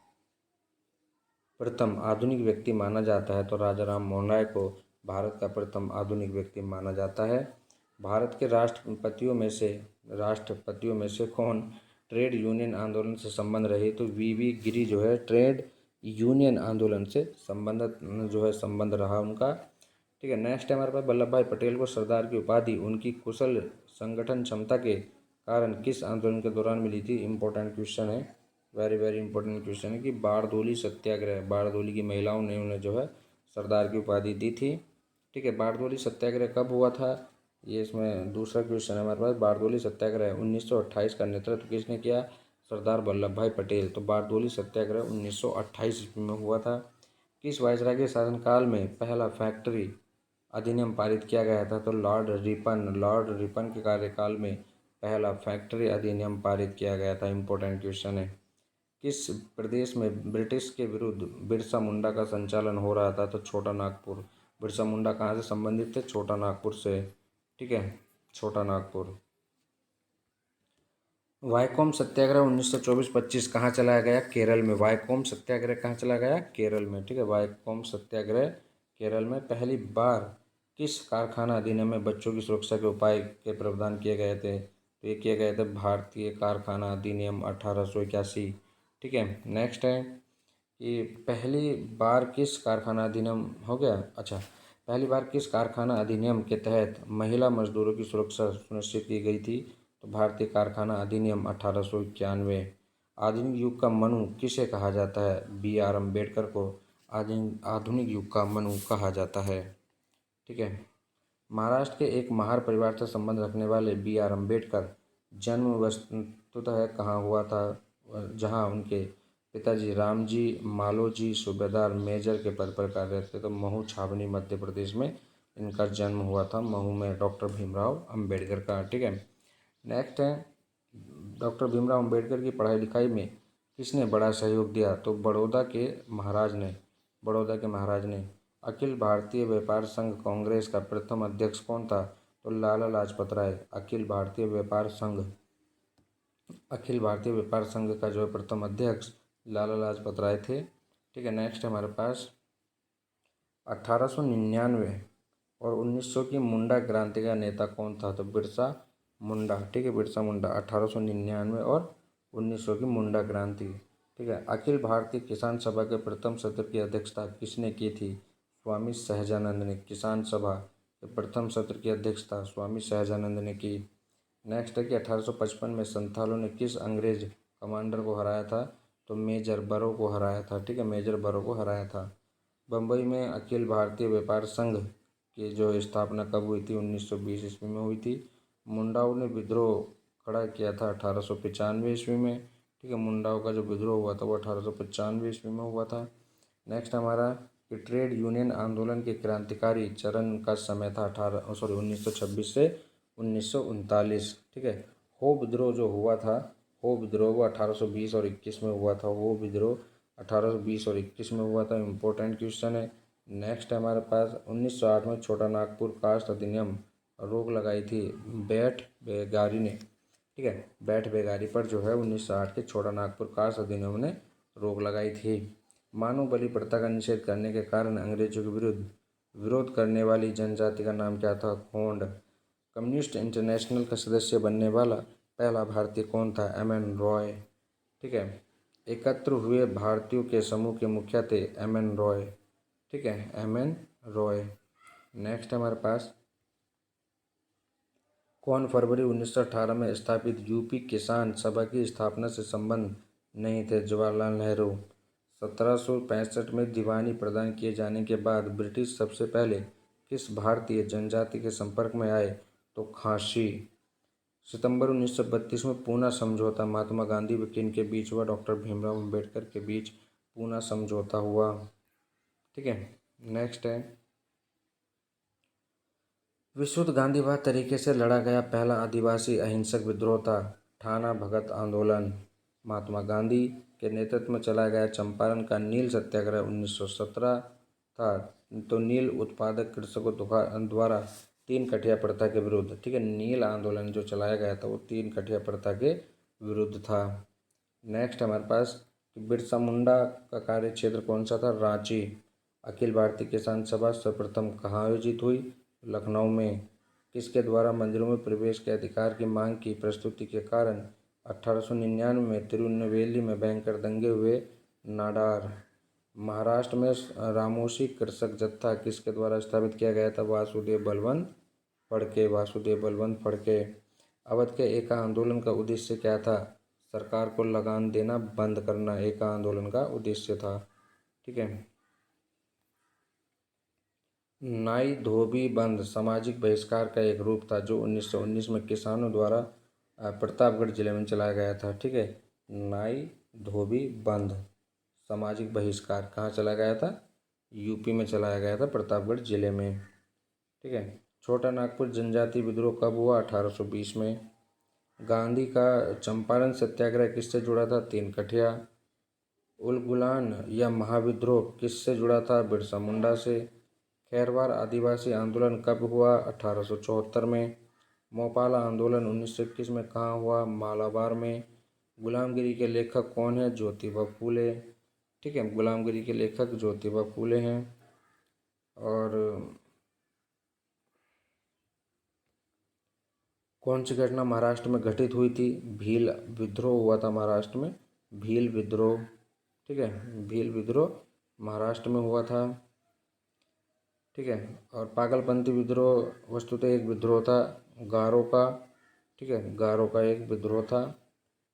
प्रथम आधुनिक व्यक्ति माना जाता है? तो राजाराम मोहन राय को भारत का प्रथम आधुनिक व्यक्ति माना जाता है। भारत के राष्ट्रपतियों में से कौन ट्रेड यूनियन आंदोलन से संबंध रहे? तो वीवी गिरी जो है ट्रेड यूनियन आंदोलन से संबंध रहा उनका। ठीक है, नेक्स्ट है हमारे पास वल्लभ भाई पटेल को सरदार की उपाधि उनकी कुशल संगठन क्षमता के कारण किस आंदोलन के दौरान मिली थी? इंपॉर्टेंट क्वेश्चन है, वेरी वेरी इंपॉर्टेंट क्वेश्चन है कि बारदोली सत्याग्रह, बारदोली की महिलाओं ने उन्हें जो है सरदार की उपाधि दी थी। ठीक है, बारदोली सत्याग्रह कब हुआ था? ये इसमें दूसरा क्वेश्चन है हमारे पास। बारदोली सत्याग्रह 1928 का नेतृत्व किसने किया? सरदार वल्लभ भाई पटेल। तो बारदोली सत्याग्रह 1928 ईस्वी में हुआ था। किस वायसराय के शासनकाल में पहला फैक्ट्री अधिनियम पारित किया गया था? तो लॉर्ड रिपन के कार्यकाल में पहला फैक्ट्री अधिनियम पारित किया गया था। इंपॉर्टेंट क्वेश्चन है। किस प्रदेश में ब्रिटिश के विरुद्ध बिरसा मुंडा का संचालन हो रहा था? तो छोटा नागपुर। बिरसा मुंडा कहाँ से संबंधित थे? छोटा नागपुर से। ठीक है, छोटा नागपुर। वाइकोम सत्याग्रह 1924-25 कहाँ चलाया गया? केरल में। वाइकोम सत्याग्रह कहाँ चला गया? केरल में। ठीक है, वाइकोम सत्याग्रह केरल में। पहली बार किस कारखाना अधिनियम में बच्चों की सुरक्षा के उपाय के प्रावधान किए गए थे? तो ये किए गए थे भारतीय कारखाना अधिनियम 1881। ठीक है, नेक्स्ट है कि पहली बार किस कारखाना अधिनियम हो गया, अच्छा, पहली बार किस कारखाना अधिनियम के तहत महिला मजदूरों की सुरक्षा सुनिश्चित की गई थी? तो भारतीय कारखाना अधिनियम 1891। आधुनिक युग का मनु किसे कहा जाता है? बी आर अम्बेडकर को आधुनिक युग का मनु कहा जाता है। ठीक है, महाराष्ट्र के एक महार परिवार से संबंध रखने वाले बी आर अम्बेडकर जन्म वस्तुतः कहाँ हुआ था? जहाँ उनके पिताजी रामजी मालोजी सूबेदार मेजर के पद पर कार्यरत थे। तो महू छावनी मध्य प्रदेश में इनका जन्म हुआ था, महू में, डॉक्टर भीमराव अम्बेडकर का। ठीक है, नेक्स्ट है डॉक्टर भीमराव अम्बेडकर की पढ़ाई लिखाई में किसने बड़ा सहयोग दिया? तो बड़ौदा के महाराज ने। अखिल भारतीय व्यापार संघ कांग्रेस का प्रथम अध्यक्ष कौन था? तो लाला लाजपत राय। अखिल भारतीय व्यापार संघ का जो प्रथम अध्यक्ष लाला लाजपत राय थे। ठीक है, नेक्स्ट हमारे पास 1899 और 1900 की मुंडा क्रांति का नेता कौन था? तो बिरसा मुंडा। ठीक है, बिरसा मुंडा। 1899 और 1900 की मुंडा क्रांति। ठीक है, अखिल भारतीय किसान सभा के प्रथम सत्र की अध्यक्षता किसने की थी? स्वामी सहजानंद ने। किसान सभा के प्रथम सत्र की अध्यक्षता स्वामी सहजानंद ने की। नेक्स्ट है कि 1855 में संथालों ने किस अंग्रेज कमांडर को हराया था? तो मेजर बरो को हराया था। ठीक है, मेजर बरो को हराया था। बम्बई में अखिल भारतीय व्यापार संघ की जो स्थापना कब हुई थी? 1920 ईस्वी में हुई थी। मुंडाओं ने विद्रोह खड़ा किया था 1895 ईस्वी में। ठीक है, मुंडाओं का जो विद्रोह हुआ था वो 1895 ईस्वी में हुआ था। नेक्स्ट हमारा कि ट्रेड यूनियन आंदोलन के क्रांतिकारी चरण का समय था 1926 से 1939। ठीक है, हो विद्रोह जो हुआ था, हो विद्रोह वो 1820 और 21 में हुआ था। हो विद्रोह 1820 और 21 में हुआ था। इम्पोर्टेंट क्वेश्चन है। नेक्स्ट है हमारे पास 1908 में छोटा नागपुर कास्ट अधिनियम रोक लगाई थी बैठ बेगारी ने। ठीक है, बैठ बेगारी पर जो है 1908 के छोटा नागपुर कास्ट अधिनियम ने रोक लगाई थी। मानव बलि प्रथा का निषेध करने के कारण अंग्रेजों के विरुद्ध विरोध करने वाली जनजाति का नाम क्या था? खोंड। कम्युनिस्ट इंटरनेशनल का सदस्य बनने वाला पहला भारतीय कौन था? M N Roy. ठीक है, एकत्र हुए भारतीयों के समूह के मुखिया थे एम एन रॉय। ठीक है, एम एन रॉय। नेक्स्ट हमारे पास कौन फरवरी 1918 में स्थापित यूपी किसान सभा की स्थापना से संबंध नहीं थे? जवाहरलाल नेहरू। 1765 में दीवानी प्रदान किए जाने के बाद ब्रिटिश सबसे पहले किस भारतीय जनजाति के संपर्क में आए? तो खासी। सितंबर 1932 में पूना समझौता महात्मा गांधी व किन के बीच हुआ? डॉक्टर भीमराव अम्बेडकर के बीच पूना समझौता हुआ। ठीक है, नेक्स्ट है विशुद्ध गांधीवाद तरीके से लड़ा गया पहला आदिवासी अहिंसक विद्रोह था ठाना भगत आंदोलन। महात्मा गांधी के नेतृत्व में चलाया गया चंपारण का नील सत्याग्रह 1917 था। तो नील उत्पादक कृषकों द्वारा तीन कठिया प्रथा के विरुद्ध। ठीक है, नील आंदोलन जो चलाया गया था वो तीन कठिया प्रथा के विरुद्ध था। नेक्स्ट हमारे पास बिरसा मुंडा का कार्य क्षेत्र कौन सा था? रांची। अखिल भारतीय किसान सभा सर्वप्रथम कहाँ आयोजित हुई? लखनऊ में। किसके द्वारा मंदिरों में प्रवेश के अधिकार की मांग की प्रस्तुति के कारण 1899 में तिरुनेलवेली में भयंकर दंगे हुए? नाडार। महाराष्ट्र में रामोशी कृषक जत्था किसके द्वारा स्थापित किया गया था? वासुदेव बलवंत फड़के। वासुदेव बलवंत फड़के। अवध के एका आंदोलन का उद्देश्य क्या था? सरकार को लगान देना बंद करना एका आंदोलन का उद्देश्य था। ठीक है। नाई धोबी बंद सामाजिक बहिष्कार का एक रूप था जो 1919 में किसानों द्वारा प्रतापगढ़ जिले में चलाया गया था। ठीक है। नाई धोबी बंद सामाजिक बहिष्कार कहाँ चलाया गया था? यूपी में चलाया गया था, प्रतापगढ़ जिले में। ठीक है। छोटा नागपुर जनजाति विद्रोह कब हुआ? 1820 में। गांधी का चंपारण सत्याग्रह किससे जुड़ा था? तीनकठिया। उलगुलान या महाविद्रोह किससे जुड़ा था? बिरसा मुंडा से। खैरवार आदिवासी आंदोलन कब हुआ? 1874 में। मोपाला आंदोलन 1921 में कहाँ हुआ? मालाबार में। गुलामगिरी के लेखक कौन है? ज्योतिबा फूले। ठीक है। गुलामगिरी के लेखक ज्योतिबा फूले हैं। और कौन सी घटना महाराष्ट्र में घटित हुई थी? भील विद्रोह हुआ था महाराष्ट्र में। भील विद्रोह। ठीक है। भील विद्रोह महाराष्ट्र में हुआ था। ठीक है। और पागलपंथी विद्रोह वस्तुतः एक विद्रोह था गारो का। ठीक है। गारो का एक विद्रोह था।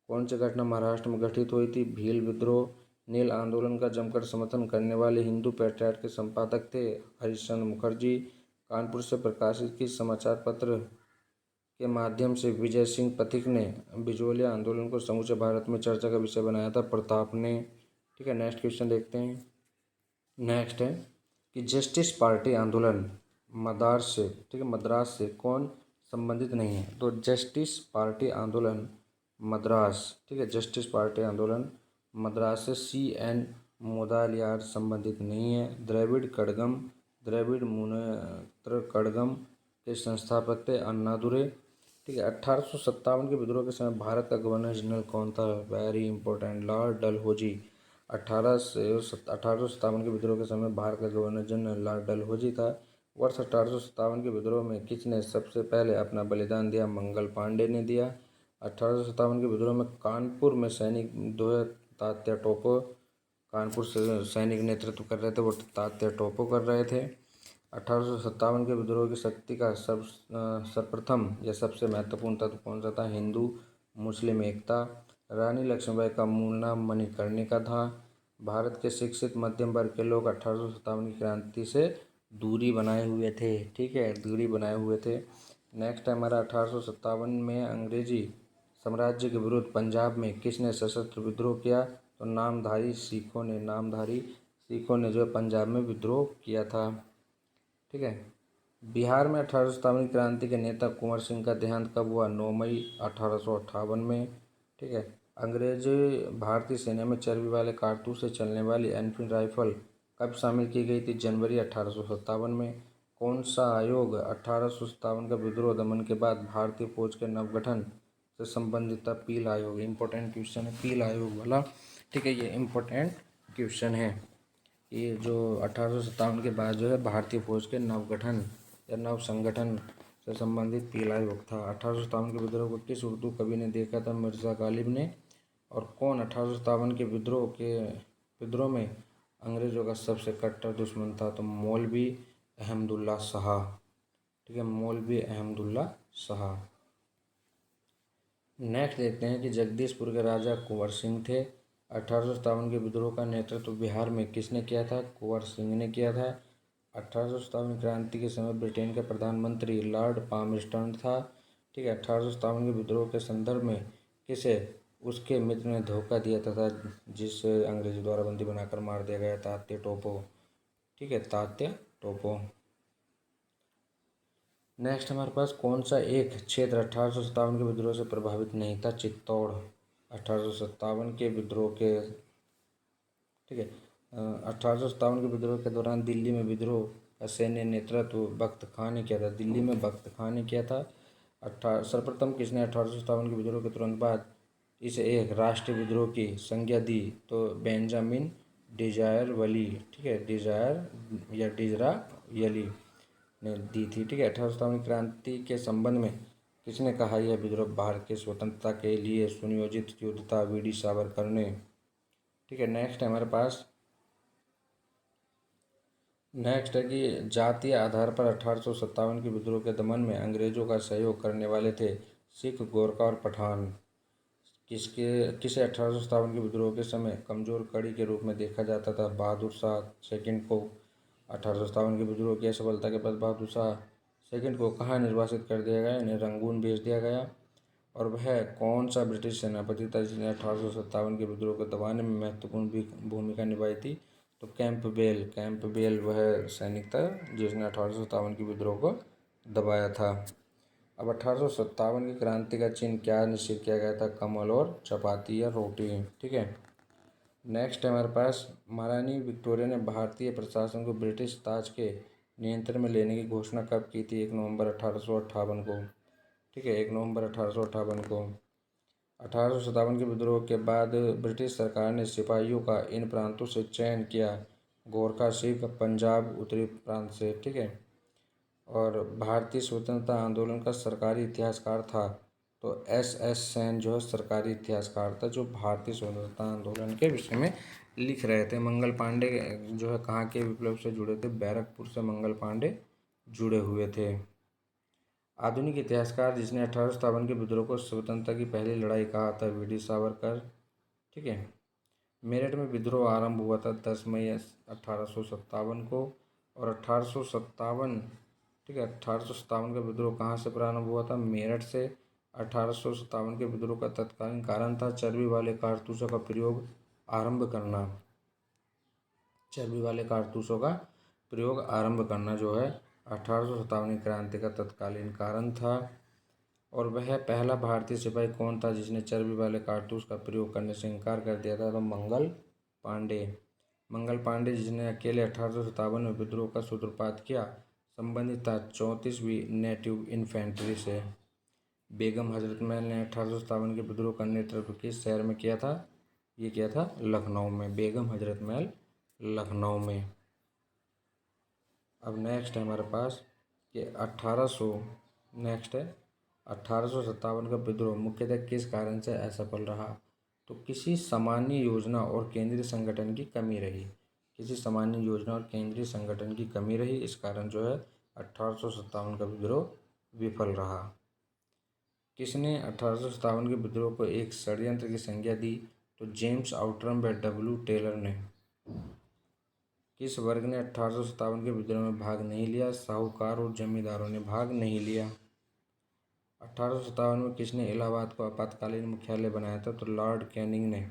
कौन सी घटना महाराष्ट्र में घटित हुई थी? भील विद्रोह। नील आंदोलन का जमकर समर्थन करने वाले हिंदू पैट्रियट के संपादक थे हरिश्चंद्र मुखर्जी। कानपुर से प्रकाशित किस समाचार पत्र के माध्यम से विजय सिंह पथिक ने बिजोलिया आंदोलन को समूचे भारत में चर्चा का विषय बनाया था? प्रताप ने। ठीक है। नेक्स्ट क्वेश्चन देखते हैं। नेक्स्ट है कि जस्टिस पार्टी आंदोलन मद्रास से, ठीक है, मद्रास से कौन संबंधित नहीं है? तो जस्टिस पार्टी आंदोलन मद्रास, ठीक है, जस्टिस पार्टी आंदोलन मद्रास से CN मुदालियार संबंधित नहीं है। द्रविड़ मुनेत्र कड़गम के संस्थापक थे अन्नादुरै। ठीक है। 1857 के विद्रोह के समय भारत का गवर्नर जनरल कौन था? Very important, Lord Dalhousie. 1857 के विद्रोह के समय भारत का गवर्नर जनरल लॉर्ड डलहौजी था। वर्ष 1857 के विद्रोह में किसने सबसे पहले अपना बलिदान दिया? मंगल पांडे ने दिया। 1857 के विद्रोह में कानपुर में सैनिक दो तात्या टोपो, कानपुर से सैनिक नेतृत्व कर रहे थे, वो तात्या टोपो कर रहे थे। 1857 के विद्रोह की शक्ति का सर्वप्रथम या सबसे महत्वपूर्ण तत्व कौन सा था? हिंदू मुस्लिम एकता। रानी लक्ष्मीबाई का मूल नाम मणिकर्णिका था। भारत के शिक्षित मध्यम वर्ग के लोग 1857 की क्रांति से दूरी बनाए हुए थे। ठीक है, दूरी बनाए हुए थे। नेक्स्ट है हमारा 1857 में अंग्रेजी साम्राज्य के विरुद्ध पंजाब में किसने सशस्त्र विद्रोह किया? तो नामधारी सिखों ने जो पंजाब में विद्रोह किया था। ठीक है। बिहार में 1857 की क्रांति के नेता कुंवर सिंह का देहांत कब हुआ? 9 मई 1858 में। ठीक है। अंग्रेजी भारतीय सेना में चर्बी वाले कारतूस से चलने वाली एनफील्ड राइफल कब शामिल की गई थी? जनवरी 1857 में। कौन सा आयोग 1857 का विद्रोह दमन के बाद भारतीय फौज के नवगठन से संबंधित था? पील आयोग। इंपॉर्टेंट क्वेश्चन है पील आयोग वाला। ठीक है, ये इम्पोर्टेंट क्वेश्चन है। ये जो 1857 के बाद जो है भारतीय फौज के नवगठन या नव संगठन से संबंधित पील आयोग था। 1857 के विद्रोह को किस उर्दू कवि ने देखा था? मिर्ज़ा गालिब ने। और कौन 1857 के विद्रोह में अंग्रेज़ों का सबसे कट्टर दुश्मन था? तो मौलवी अहमदुल्ला शाह। ठीक है, मौलवी अहमदुल्ला शाह। नेक्स्ट देखते हैं कि जगदीशपुर के राजा कुंवर सिंह थे। 1857 के विद्रोह का नेतृत्व बिहार में किसने किया था? कुंवर सिंह ने किया था। 1857 क्रांति के समय ब्रिटेन का प्रधानमंत्री लॉर्ड पामस्टर्न था। ठीक है। 1857 के विद्रोह के संदर्भ में किसे उसके मित्र ने धोखा दिया था जिसे अंग्रेजों द्वारा बंदी बनाकर मार दिया गया? तात्या टोपो। ठीक है, तात्या टोपो। नेक्स्ट हमारे पास कौन सा एक क्षेत्र 1857 के विद्रोह से प्रभावित नहीं था? चित्तौड़। 1857 के विद्रोह के, ठीक है, 1857 के विद्रोह के दौरान दिल्ली में विद्रोह का सैन्य नेतृत्व बख्त खां ने किया था। दिल्ली में बख्त खां ने किया था। सर्वप्रथम किसने 1857 के विद्रोह के तुरंत बाद इसे एक राष्ट्रीय विद्रोह की संज्ञा दी? तो बेंजामिन डिजायरवली। ठीक है, डिजायर या डिजरावली। ने दी थी। ठीक है, 1857 की क्रांति के संबंध में किसने कहा यह विद्रोह भारत की स्वतंत्रता के लिए सुनियोजित युद्ध था? वीडी सावरकर ने। ठीक है, नेक्स्ट है हमारे पास, नेक्स्ट है कि जातीय आधार पर 1857 के विद्रोह के दमन में अंग्रेजों का सहयोग करने वाले थे सिख, गोरखा और पठान। किसे 1857 के विद्रोह के समय कमजोर कड़ी के रूप में देखा जाता था? बहादुर शाह सेकंड को 1857 के विद्रोह की असफलता के बाद बहादुर शाह सेकंड को कहाँ निर्वासित कर दिया गया? इन्हें रंगून भेज दिया गया। और वह कौन सा ब्रिटिश सेनापति था जिसने 1857 के विद्रोह को दबाने में महत्वपूर्ण भूमिका निभाई थी? तो कैंपबेल वह सैनिक था जिसने 1857 के विद्रोह को दबाया था। अब 1857 की क्रांति का चिन्ह क्या निश्चित किया गया था? कमल और चपाती या रोटी। ठीक है, नेक्स्ट है हमारे पास, महारानी विक्टोरिया ने भारतीय प्रशासन को ब्रिटिश ताज के नियंत्रण में लेने की घोषणा कब की थी? 1 नवंबर 1858 को। ठीक है, 1 नवंबर 1858 को। 1857 के विद्रोह के बाद ब्रिटिश सरकार ने सिपाहियों का इन प्रांतों से चयन किया, गोरखा, सिख, पंजाब, उत्तरी प्रांत से। ठीक है, और भारतीय स्वतंत्रता आंदोलन का सरकारी इतिहासकार था तो एस सेन जो है सरकारी इतिहासकार था जो भारतीय स्वतंत्रता आंदोलन के विषय में लिख रहे थे। मंगल पांडे जो है कहाँ के विप्लव से जुड़े थे? बैरकपुर से मंगल पांडे जुड़े हुए थे। आधुनिक इतिहासकार जिसने 1857 के विद्रोह को स्वतंत्रता की पहली लड़ाई कहा था? वीडी सावरकर। ठीक है, मेरठ में विद्रोह आरंभ हुआ था 10 मई 1857 को। और 1857, ठीक है, 1857 का विद्रोह कहाँ से प्रारंभ हुआ था? मेरठ से। 1857 के विद्रोह का तत्कालीन कारण था चर्बी वाले कारतूसों का प्रयोग आरंभ करना। चर्बी वाले कारतूसों का प्रयोग आरंभ करना जो है 1857 की क्रांति का तत्कालीन कारण था। और वह पहला भारतीय सिपाही कौन था जिसने चर्बी वाले कारतूस का प्रयोग करने से इनकार कर दिया था? तो मंगल पांडे। मंगल पांडे जिसने अकेले 1857 में विद्रोह का सूत्रपात किया, संबंधित था 34वीं नेटिव इन्फेंट्री से। बेगम हजरत महल ने 1857 के विद्रोह का नेतृत्व किस शहर में किया था? ये किया था लखनऊ में। बेगम हजरत महल लखनऊ में। अब नेक्स्ट है हमारे पास कि 1857 का विद्रोह मुख्यतः किस कारण से असफल रहा? तो किसी सामान्य योजना और केंद्रीय संगठन की कमी रही। किसी सामान्य योजना और केंद्रीय संगठन की कमी रही, इस कारण जो है 1857 का विद्रोह विफल रहा। किसने 1857 के विद्रोह को एक षड्यंत्र की संज्ञा दी? तो जेम्स आउटरम व डब्ल्यू टेलर ने। किस वर्ग ने 1857 के विद्रोह में भाग नहीं लिया? साहूकार और जमींदारों ने भाग नहीं लिया। 1857 में किसने इलाहाबाद को आपातकालीन मुख्यालय बनाया था? तो लॉर्ड कैनिंग ने।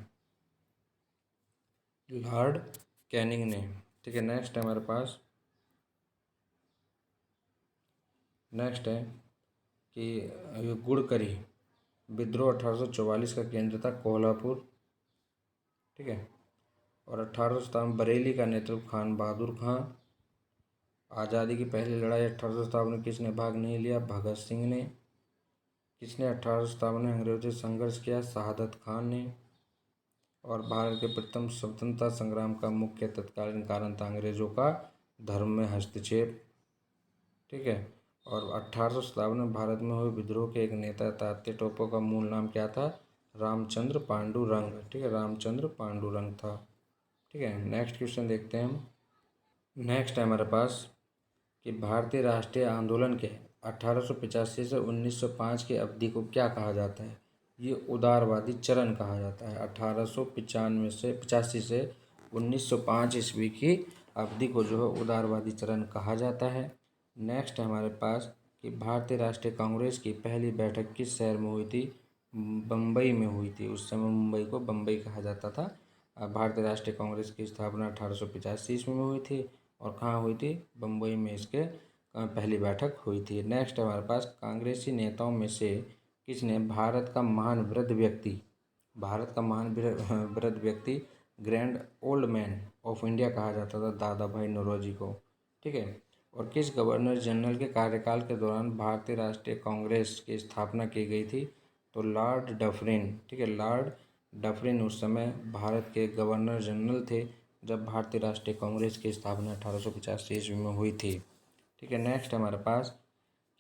लॉर्ड कैनिंग ने। ठीक है, नेक्स्ट है हमारे पास, नेक्स्ट है कि गुड़करी विद्रोह 1844 का केंद्र था कोल्हापुर। ठीक है, और 1857 बरेली का नेतृत्व खान बहादुर खां। आज़ादी की पहली लड़ाई 1857 में किसने भाग नहीं लिया? भगत सिंह ने। किसने 1857 में अंग्रेजों से संघर्ष किया? शहादत खान ने। और भारत के प्रथम स्वतंत्रता संग्राम का मुख्य तत्कालीन कारण था अंग्रेजों का धर्म में हस्तक्षेप। ठीक है, और 1857 में भारत में हुए विद्रोह के एक नेता तात्या टोपे का मूल नाम क्या था? रामचंद्र पांडुरंग। ठीक है, रामचंद्र पांडुरंग था। ठीक है, नेक्स्ट क्वेश्चन देखते हैं हम। नेक्स्ट है हमारे पास कि भारतीय राष्ट्रीय आंदोलन के 1885 से 1905 की अवधि को क्या कहा जाता है? ये उदारवादी चरण कहा जाता है। 1895 से 85 से 1905 ईस्वी की अवधि को जो है उदारवादी चरण कहा जाता है। नेक्स्ट है हमारे पास कि भारतीय राष्ट्रीय कांग्रेस की पहली बैठक किस शहर में हुई थी? बम्बई में हुई थी। उस समय मुंबई को बम्बई कहा जाता था। भारतीय राष्ट्रीय कांग्रेस की स्थापना 1885 ईस्वी में हुई थी और कहाँ हुई थी? बम्बई में इसके पहली बैठक हुई थी। नेक्स्ट है हमारे पास, कांग्रेसी नेताओं में से किसने भारत का महान वृद्ध व्यक्ति grand old man of India कहा जाता था दादा भाई नौरोजी को? ठीक है, और किस गवर्नर जनरल के कार्यकाल के दौरान भारतीय राष्ट्रीय कांग्रेस की स्थापना की गई थी? तो लॉर्ड डफरिन। ठीक है, लॉर्ड डफरिन उस समय भारत के गवर्नर जनरल थे जब भारतीय राष्ट्रीय कांग्रेस की स्थापना 1885 ईस्वी में हुई थी। ठीक है। नेक्स्ट हमारे पास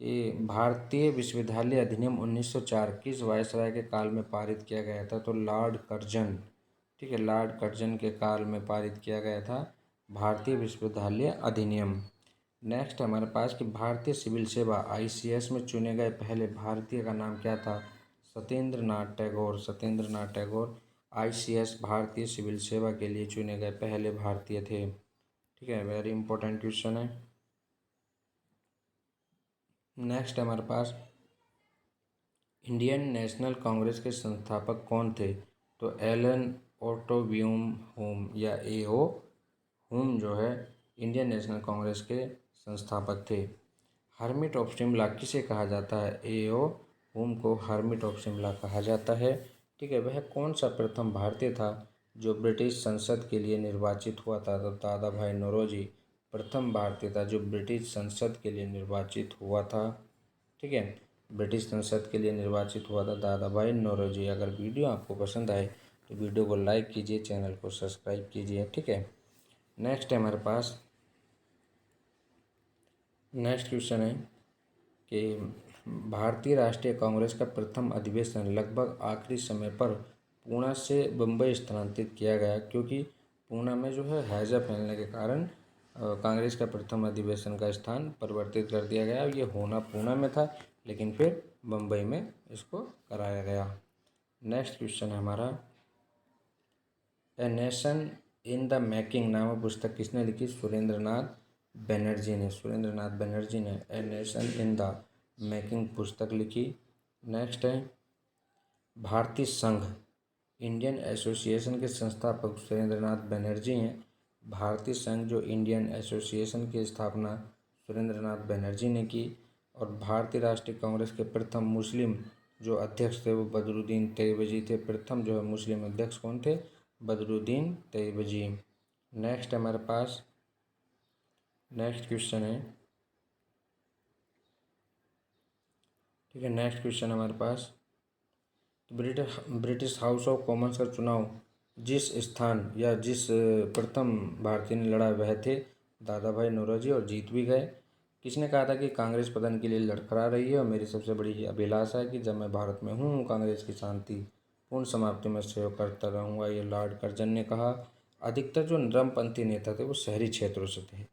कि भारतीय विश्वविद्यालय अधिनियम 1904 किस वायसराय के काल में पारित किया गया था? तो लॉर्ड कर्जन, ठीक है, लॉर्ड कर्जन के काल में पारित किया गया था भारतीय विश्वविद्यालय अधिनियम। नेक्स्ट हमारे पास कि भारतीय सिविल सेवा ICS में चुने गए पहले भारतीय का नाम क्या था? सत्येंद्र नाथ टैगोर। सत्येंद्र नाथ टैगोर ICS भारतीय सिविल सेवा के लिए चुने गए पहले भारतीय थे। ठीक है, वेरी इंपॉर्टेंट क्वेश्चन है। नेक्स्ट हमारे पास इंडियन नेशनल कांग्रेस के संस्थापक कौन थे? तो एलन ऑटोब्यूम होम या AO हुम जो है इंडियन नेशनल कांग्रेस के संस्थापक थे। हर्मिट ऑफ शिमला किसे कहा जाता है? AO हुम को हर्मिट ऑफ शिमला कहा जाता है। ठीक है, वह कौन सा प्रथम भारतीय था जो ब्रिटिश संसद के लिए निर्वाचित हुआ था? तो दादा भाई नौरोजी प्रथम भारतीय था जो ब्रिटिश संसद के लिए निर्वाचित हुआ था। ठीक है, ब्रिटिश संसद के लिए निर्वाचित हुआ था दादा भाई नौरोजी। अगर वीडियो आपको पसंद आए तो वीडियो को लाइक कीजिए, चैनल को सब्सक्राइब कीजिए। ठीक है, नेक्स्ट है हमारे पास, नेक्स्ट क्वेश्चन है कि भारतीय राष्ट्रीय कांग्रेस का प्रथम अधिवेशन लगभग आखिरी समय पर पूना से बम्बई स्थानांतरित किया गया, क्योंकि पूना में जो है हैजा फैलने के कारण कांग्रेस का प्रथम अधिवेशन का स्थान परिवर्तित कर दिया गया। ये होना पूना में था लेकिन फिर बम्बई में इसको कराया गया। नेक्स्ट क्वेश्चन है हमारा, a nation in the making नामक पुस्तक किसने लिखी? सुरेंद्रनाथ बनर्जी ने। सुरेंद्रनाथ बनर्जी ने a nation in the making पुस्तक लिखी। नेक्स्ट है भारतीय संघ इंडियन एसोसिएशन के संस्थापक सुरेंद्रनाथ बनर्जी हैं। भारतीय संघ जो इंडियन एसोसिएशन की स्थापना सुरेंद्रनाथ बनर्जी ने की। और भारतीय राष्ट्रीय कांग्रेस के प्रथम मुस्लिम जो अध्यक्ष थे वो बदरुद्दीन तैयबजी थे। प्रथम जो है मुस्लिम अध्यक्ष कौन थे? बदरुद्दीन तैयबजी। नेक्स्ट हमारे पास, नेक्स्ट क्वेश्चन है, ठीक है, नेक्स्ट क्वेश्चन हमारे पास, ब्रिटिश हाउस ऑफ कॉमन्स का चुनाव जिस स्थान या जिस प्रथम भारतीय ने लड़ा वह थे दादा भाई नौरोजी, और जीत भी गए। किसने कहा था कि कांग्रेस पतन के लिए लड़खड़ा रही है और मेरी सबसे बड़ी अभिलाषा है कि जब मैं भारत में हूँ कांग्रेस की शांति पूर्ण समाप्ति में सहयोग करता रहूँगा, ये लॉर्ड कर्जन ने कहा। अधिकतर जो नरमपंथी नेता थे वो शहरी क्षेत्रों से थे।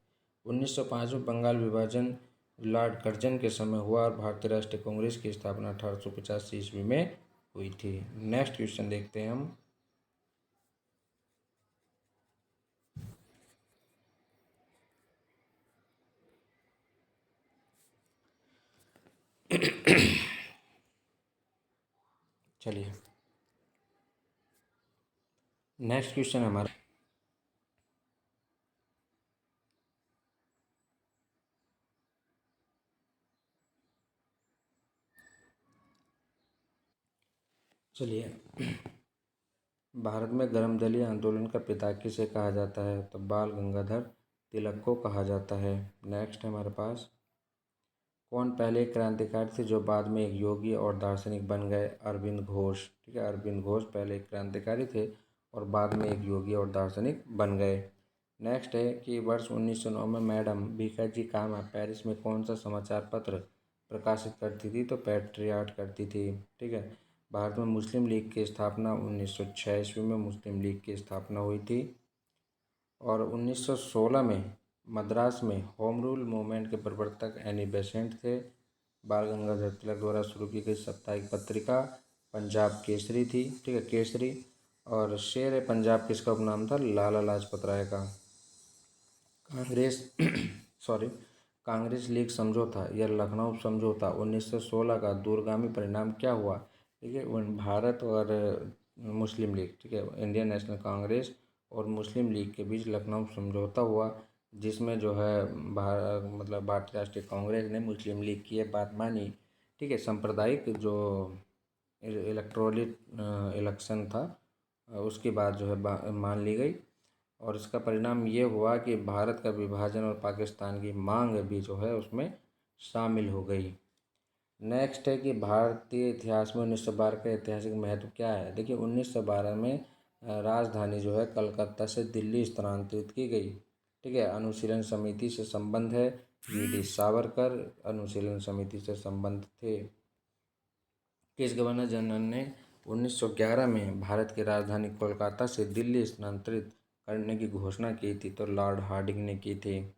1905 में बंगाल विभाजन लॉर्ड कर्जन के समय हुआ और भारतीय राष्ट्रीय कांग्रेस की स्थापना 1885 ईस्वी में हुई थी। नेक्स्ट क्वेश्चन देखते हैं हम, चलिए नेक्स्ट क्वेश्चन हमारा, चलिए भारत में गर्म दलीय आंदोलन का पिता किसे कहा जाता है? तो बाल गंगाधर तिलक को कहा जाता है। नेक्स्ट है हमारे पास, कौन पहले क्रांतिकारी थे जो बाद में एक योगी और दार्शनिक बन गए? अरविंद घोष। ठीक है, अरविंद घोष पहले एक क्रांतिकारी थे और बाद में एक योगी और दार्शनिक बन गए। नेक्स्ट है कि वर्ष 1909 में मैडम भीखाजी कामा पेरिस में कौन सा समाचार पत्र प्रकाशित करती थी? तो पैट्रियाट करती थी। ठीक है, भारत में मुस्लिम लीग की स्थापना 1906 ईस्वी में मुस्लिम लीग की स्थापना हुई थी। और 1916 में मद्रास में होम रूल मूवमेंट के प्रवर्तक एनी बेसेंट थे। बाल गंगाधर तिलक द्वारा शुरू की गई साप्ताहिक पत्रिका पंजाब केसरी थी। ठीक है, केसरी। और शेर ए पंजाब किसका उपनाम था? लाला लाजपत राय का। कांग्रेस सॉरी कांग्रेस लीग समझौता या लखनऊ समझौता 1916 का दूरगामी परिणाम क्या हुआ? ठीक है, भारत और मुस्लिम लीग, ठीक है, इंडियन नेशनल कांग्रेस और मुस्लिम लीग के बीच लखनऊ समझौता हुआ, जिसमें जो है भारतीय राष्ट्रीय कांग्रेस ने मुस्लिम लीग की ये बात मानी। ठीक है, सांप्रदायिक जो इलेक्ट्रोलिक इलेक्शन था उसके बाद जो है मान ली गई। और इसका परिणाम ये हुआ कि भारत का विभाजन और पाकिस्तान की मांग भी जो है उसमें शामिल हो गई। नेक्स्ट है कि भारतीय इतिहास में 1912 का ऐतिहासिक महत्व क्या है? देखिए 1912 में राजधानी जो है कलकत्ता से दिल्ली स्थानांतरित की गई। ठीक है, अनुशीलन समिति से संबंध है वीडी सावरकर अनुशीलन समिति से संबंधित थे। किस गवर्नर जनरल ने 1911 में भारत की राजधानी कोलकाता से दिल्ली स्थानांतरित करने की घोषणा की थी? तो लॉर्ड हार्डिंग ने की थी।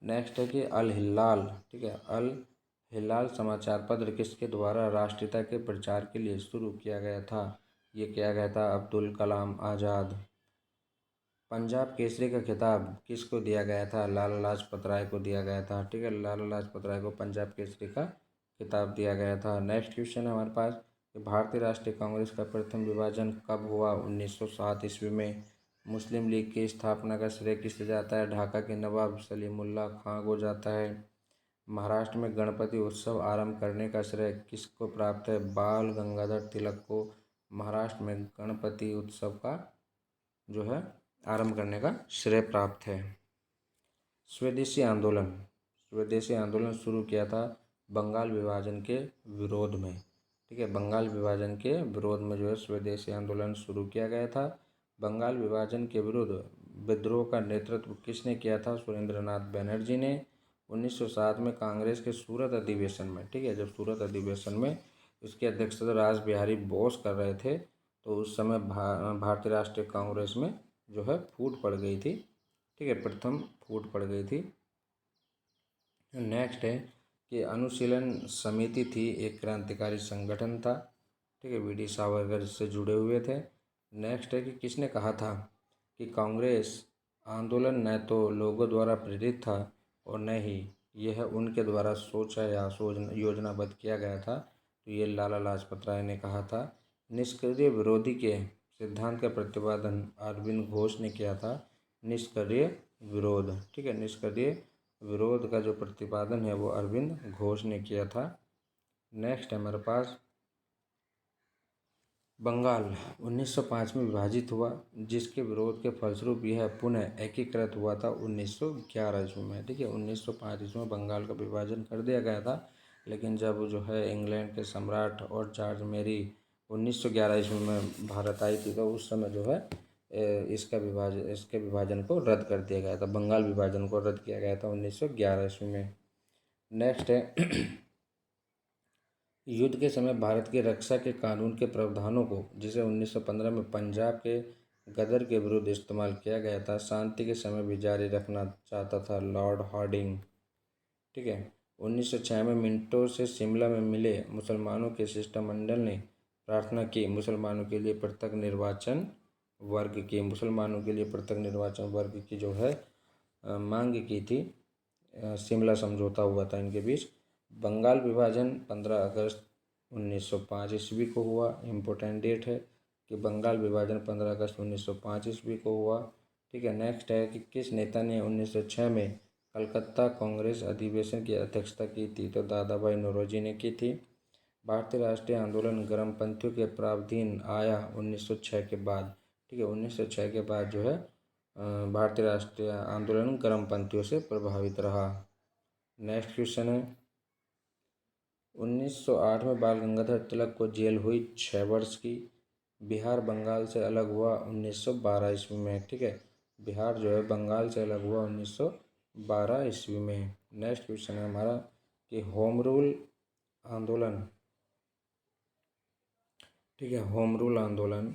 नेक्स्ट है कि अल हिलाल, ठीक है, अल हिलाल समाचार पत्र किसके द्वारा राष्ट्रीयता के प्रचार के लिए शुरू किया गया था? ये किया गया था अब्दुल कलाम आज़ाद। पंजाब केसरी का खिताब किसको दिया गया था? लाला लाजपत राय को दिया गया था, ठीक है, लाला लाजपत राय को पंजाब केसरी का खिताब दिया गया था। नेक्स्ट क्वेश्चन है हमारे पास कि भारतीय राष्ट्रीय कांग्रेस का प्रथम विभाजन कब हुआ? 1907 ईस्वी में। मुस्लिम लीग की स्थापना का श्रेय किसे जाता है? ढाका के नवाब सलीमुल्लाह खां को जाता है। महाराष्ट्र में गणपति उत्सव आरंभ करने का श्रेय किसको प्राप्त है? बाल गंगाधर तिलक को महाराष्ट्र में गणपति उत्सव का जो है आरंभ करने का श्रेय प्राप्त है। स्वदेशी आंदोलन शुरू किया था बंगाल विभाजन के विरोध में, ठीक है, बंगाल विभाजन के विरोध में जो है स्वदेशी आंदोलन शुरू किया गया था। बंगाल विभाजन के विरुद्ध विद्रोह का नेतृत्व किसने किया था? सुरेंद्रनाथ बनर्जी ने। 1907 में कांग्रेस के सूरत अधिवेशन में, ठीक है, जब सूरत अधिवेशन में इसकी अध्यक्षता रास बिहारी बोस कर रहे थे तो उस समय भारतीय राष्ट्रीय कांग्रेस में जो है फूट पड़ गई थी, ठीक है, प्रथम फूट पड़ गई थी। नेक्स्ट है कि अनुशीलन समिति थी एक क्रांतिकारी संगठन था, ठीक है, वीडी सावरकर इससे जुड़े हुए थे। नेक्स्ट है कि किसने कहा था कि कांग्रेस आंदोलन न तो लोगों द्वारा प्रेरित था और न ही यह उनके द्वारा सोचा या योजनाबद्ध किया गया था? तो ये लाला लाजपत राय ने कहा था। निष्क्रिय विरोधी के सिद्धांत का प्रतिपादन अरविंद घोष ने किया था। निष्क्रिय विरोध, ठीक है, निष्क्रिय विरोध का जो प्रतिपादन है वो अरविंद घोष ने किया था। नेक्स्ट है हमारे पास बंगाल 1905 में विभाजित हुआ, जिसके विरोध के फलस्वरूप यह पुनः एकीकृत हुआ था 1911 ईस्वी में, ठीक है, 1905 ईस्वी में बंगाल का विभाजन कर दिया गया था। लेकिन जब जो है इंग्लैंड के सम्राट और जॉर्ज मेरी 1911 ईस्वी में भारत आई थी तो उस समय जो है इसके विभाजन को रद्द कर दिया गया था, बंगाल विभाजन को रद्द किया गया था 1911 ईस्वी में। नेक्स्ट है युद्ध के समय भारत की रक्षा के कानून के प्रावधानों को, जिसे 1915 में पंजाब के गदर के विरुद्ध इस्तेमाल किया गया था, शांति के समय भी जारी रखना चाहता था लॉर्ड हार्डिंग, ठीक है। 1906 में मिंटो से शिमला में मिले मुसलमानों के शिष्टमंडल ने प्रार्थना की मुसलमानों के लिए पृथक निर्वाचन वर्ग की जो है मांग की थी। शिमला समझौता हुआ था इनके बीच। बंगाल विभाजन 15 अगस्त 1905 ईस्वी को हुआ। इम्पोर्टेंट डेट है कि बंगाल विभाजन 15 अगस्त 1905 ईस्वी को हुआ, ठीक है। नेक्स्ट है कि किस नेता ने 1906 में कलकत्ता कांग्रेस अधिवेशन की अध्यक्षता की थी? तो दादा भाई नौरोजी ने की थी। भारतीय राष्ट्रीय आंदोलन गर्मपंथियों के प्रावधीन आया 1906 के बाद, ठीक है, 1906 के बाद जो है भारतीय राष्ट्रीय आंदोलन गर्मपंथियों से प्रभावित रहा। नेक्स्ट क्वेश्चन है 1908 में बाल गंगाधर तिलक को जेल हुई 6 वर्ष की। बिहार बंगाल से अलग हुआ 1912 ईस्वी में, ठीक है, बिहार जो है बंगाल से अलग हुआ 1912 ईस्वी में। नेक्स्ट क्वेश्चन है हमारा कि होम रूल आंदोलन, ठीक है, होम रूल आंदोलन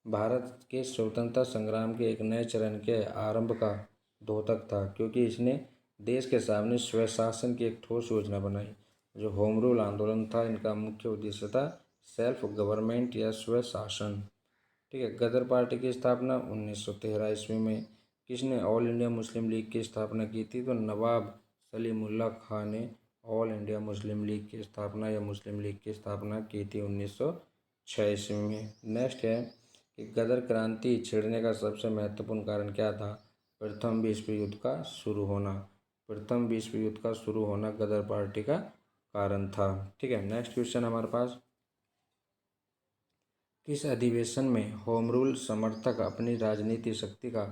भारत के स्वतंत्रता संग्राम के एक नए चरण के आरंभ का द्योतक था, क्योंकि इसने देश के सामने स्वशासन की एक ठोस योजना बनाई। जो होम रूल आंदोलन था इनका मुख्य उद्देश्य था सेल्फ गवर्नमेंट या स्वशासन, ठीक है। गदर पार्टी की स्थापना 1913 ईस्वी में। किसने ऑल इंडिया मुस्लिम लीग की स्थापना की थी? तो नवाब सलीमुल्लाह खां ने ऑल इंडिया मुस्लिम लीग की स्थापना या मुस्लिम लीग की स्थापना की थी 1906 ईस्वी में। नेक्स्ट है कि गदर क्रांति छिड़ने का सबसे महत्वपूर्ण कारण क्या था? प्रथम विश्व युद्ध का शुरू होना गदर पार्टी का कारण था, ठीक है। नेक्स्ट क्वेश्चन हमारे पास किस अधिवेशन में होम रूल समर्थक अपनी राजनीतिक शक्ति का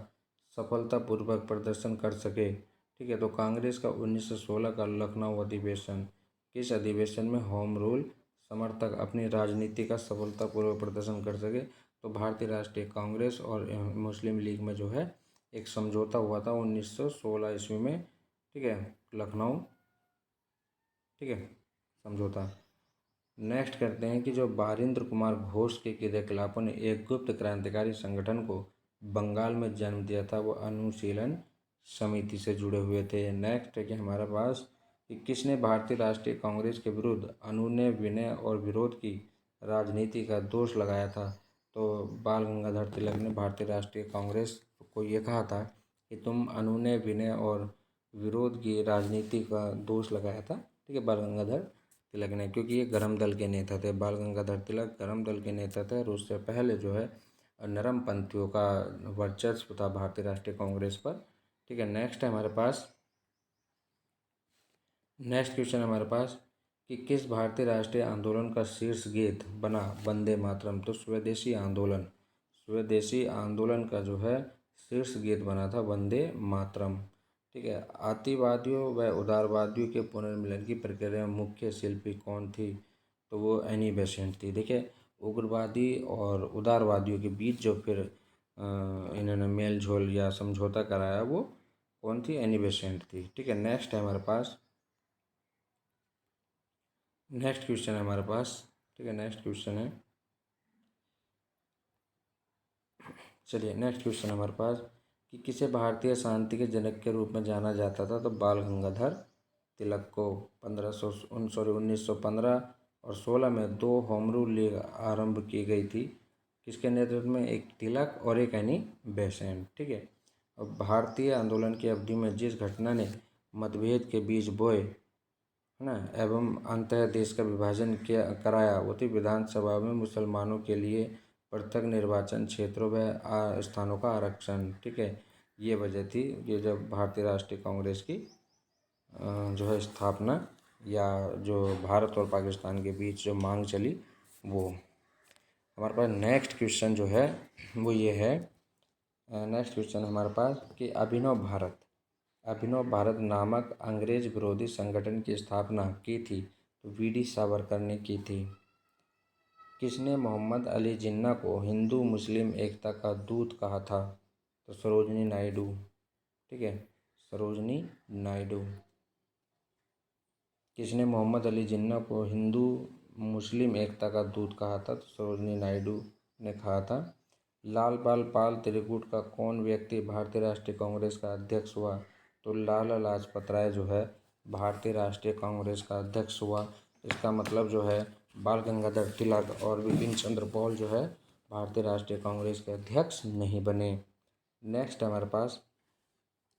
सफलतापूर्वक प्रदर्शन कर सके? ठीक है, तो कांग्रेस का 1916 का लखनऊ अधिवेशन। किस अधिवेशन में होम रूल समर्थक अपनी राजनीति का सफलतापूर्वक प्रदर्शन कर सके? तो भारतीय राष्ट्रीय कांग्रेस और मुस्लिम लीग में जो है एक समझौता हुआ था 1916 ईस्वी में, ठीक है, लखनऊ, ठीक है, समझौता। नेक्स्ट करते हैं कि जो बारिंद्र कुमार घोष के क्रियाकलापों ने एक गुप्त क्रांतिकारी संगठन को बंगाल में जन्म दिया था, वो अनुशीलन समिति से जुड़े हुए थे। नेक्स्ट है कि हमारे पास कि किसने भारतीय राष्ट्रीय कांग्रेस के विरुद्ध अनुनय विनय और विरोध की राजनीति का दोष लगाया था। तो बाल गंगाधर तिलक ने भारतीय राष्ट्रीय कांग्रेस को ये कहा था कि तुम अनुनय विनय और विरोध की राजनीति का दोष लगाया था, ठीक है, बाल गंगाधर तिलक ने, क्योंकि ये गरम दल के नेता थे। बाल गंगाधर तिलक गरम दल के नेता थे और उससे पहले जो है नरम पंथियों का वर्चस्व था भारतीय राष्ट्रीय कांग्रेस पर, ठीक है। नेक्स्ट है हमारे पास, नेक्स्ट क्वेश्चन हमारे पास कि किस भारतीय राष्ट्रीय आंदोलन का शीर्ष गीत बना वंदे मातरम। तो स्वदेशी आंदोलन, स्वदेशी आंदोलन का जो है शीर्ष गीत बना था वंदे मातरम, ठीक है। अतिवादियों व उदारवादियों के पुनर्मिलन की प्रक्रिया में मुख्य शिल्पी कौन थी। तो वो एनी बेसेंट थी। देखिए, उग्रवादी और उदारवादियों के बीच जो फिर इन्होंने मेल झोल या समझौता कराया वो कौन थी, एनी बेसेंट थी, ठीक है। नेक्स्ट है हमारे पास, नेक्स्ट क्वेश्चन है हमारे पास, ठीक है, नेक्स्ट क्वेश्चन है, चलिए नेक्स्ट क्वेश्चन हमारे पास कि किसे भारतीय शांति के जनक के रूप में जाना जाता था। तो बाल गंगाधर तिलक को 1915 और 16 में 2 होम रूल लीग आरंभ की गई थी। किसके नेतृत्व में, एक तिलक और एक एनी बेसेंट, ठीक है। और भारतीय आंदोलन की अवधि में जिस घटना ने मतभेद के बीज बोए, है ना, एवं अंततः देश का विभाजन किया कराया, वो थी विधानसभा में मुसलमानों के लिए पृथक निर्वाचन क्षेत्रों व स्थानों का आरक्षण, ठीक है। ये वजह थी कि जब भारतीय राष्ट्रीय कांग्रेस की जो है स्थापना या जो भारत और पाकिस्तान के बीच जो मांग चली वो। हमारे पास नेक्स्ट क्वेश्चन जो है वो ये है, नेक्स्ट क्वेश्चन हमारे पास कि अभिनव भारत नामक अंग्रेज विरोधी संगठन की स्थापना की थी। तो वीडी सावरकर ने की थी। किसने मोहम्मद अली जिन्ना को हिंदू मुस्लिम एकता का दूत कहा था। तो सरोजनी नायडू, ठीक है, सरोजनी नायडू। किसने मोहम्मद अली जिन्ना को हिंदू मुस्लिम एकता का दूत कहा था। तो सरोजनी नायडू ने कहा था। लाल बाल पाल त्रिकुट का कौन व्यक्ति भारतीय राष्ट्रीय कांग्रेस का अध्यक्ष हुआ। तो लाला लाजपत राय जो है भारतीय राष्ट्रीय कांग्रेस का अध्यक्ष हुआ। इसका मतलब जो है बाल गंगाधर तिलक और बिपिन चंद्र पाल जो है भारतीय राष्ट्रीय कांग्रेस के अध्यक्ष नहीं बने। नेक्स्ट हमारे पास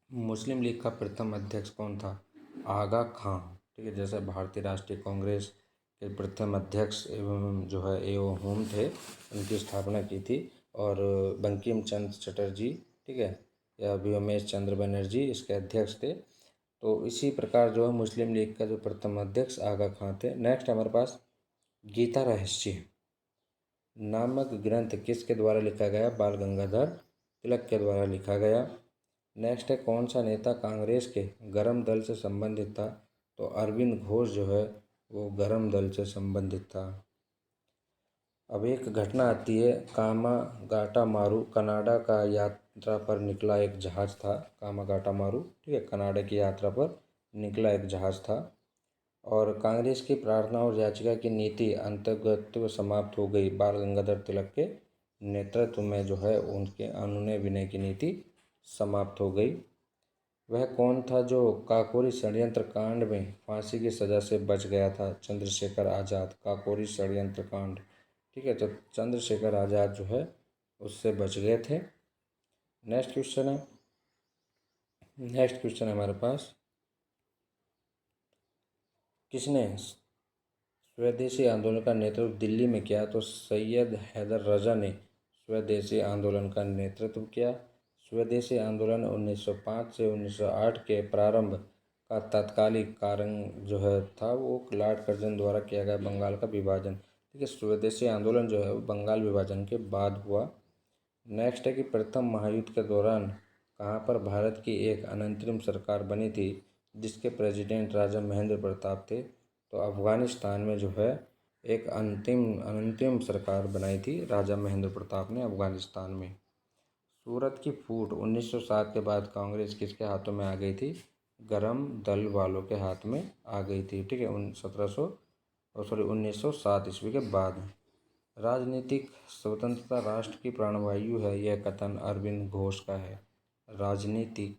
मुस्लिम लीग का प्रथम अध्यक्ष कौन था। आगा खां, ठीक है, जैसे भारतीय राष्ट्रीय कांग्रेस के प्रथम अध्यक्ष एवं जो है एओ होम थे, उनकी स्थापना की थी। और बंकिम चंद्र चटर्जी, ठीक है, या व्योमेश चंद्र बनर्जी इसके अध्यक्ष थे। तो इसी प्रकार जो है मुस्लिम लीग का जो प्रथम अध्यक्ष आगा खां थे। नेक्स्ट हमारे पास गीता रहस्य नामक ग्रंथ किसके द्वारा लिखा गया। बाल गंगाधर तिलक के द्वारा लिखा गया। नेक्स्ट है कौन सा नेता कांग्रेस के गरम दल से संबंधित था। तो अरविंद घोष जो है वो गरम दल से संबंधित था। अब एक घटना आती है कामागाटा मारू, कनाडा का यात्रा पर निकला एक जहाज था। कामागाटा मारू, ठीक है, कनाडा की यात्रा पर निकला एक जहाज था। और कांग्रेस की प्रार्थना और याचिका की नीति अंतर्गत समाप्त हो गई। बाल गंगाधर तिलक के नेतृत्व में जो है उनके अनुनय विनय की नीति समाप्त हो गई। वह कौन था जो काकोरी षड्यंत्र कांड में फांसी की सज़ा से बच गया था। चंद्रशेखर आज़ाद, काकोरी षड्यंत्र कांड, ठीक है, तो चंद्रशेखर आज़ाद जो है उससे बच गए थे। नेक्स्ट क्वेश्चन है, नेक्स्ट क्वेश्चन हमारे पास किसने स्वदेशी आंदोलन का नेतृत्व दिल्ली में किया। तो सैयद हैदर रजा ने स्वदेशी आंदोलन का नेतृत्व किया। स्वदेशी आंदोलन 1905 से 1908 के प्रारंभ का तात्कालिक कारण जो है था वो लॉर्ड कर्जन द्वारा किया गया बंगाल का विभाजन। ठीक है, स्वदेशी आंदोलन जो है वो बंगाल विभाजन के बाद हुआ। नेक्स्ट है कि प्रथम महायुद्ध के दौरान कहाँ पर भारत की एक अनंतरिम सरकार बनी थी जिसके प्रेसिडेंट राजा महेंद्र प्रताप थे। तो अफ़गानिस्तान में जो है एक अंतरिम सरकार बनाई थी राजा महेंद्र प्रताप ने अफ़गानिस्तान में। सूरत की फूट 1907 के बाद कांग्रेस किसके हाथों में आ गई थी? गरम दल वालों के हाथ में आ गई थी। ठीक है, 1907 ईस्वी के बाद। राजनीतिक स्वतंत्रता राष्ट्र की प्राणवायु है, यह कथन अरविंद घोष का है। राजनीतिक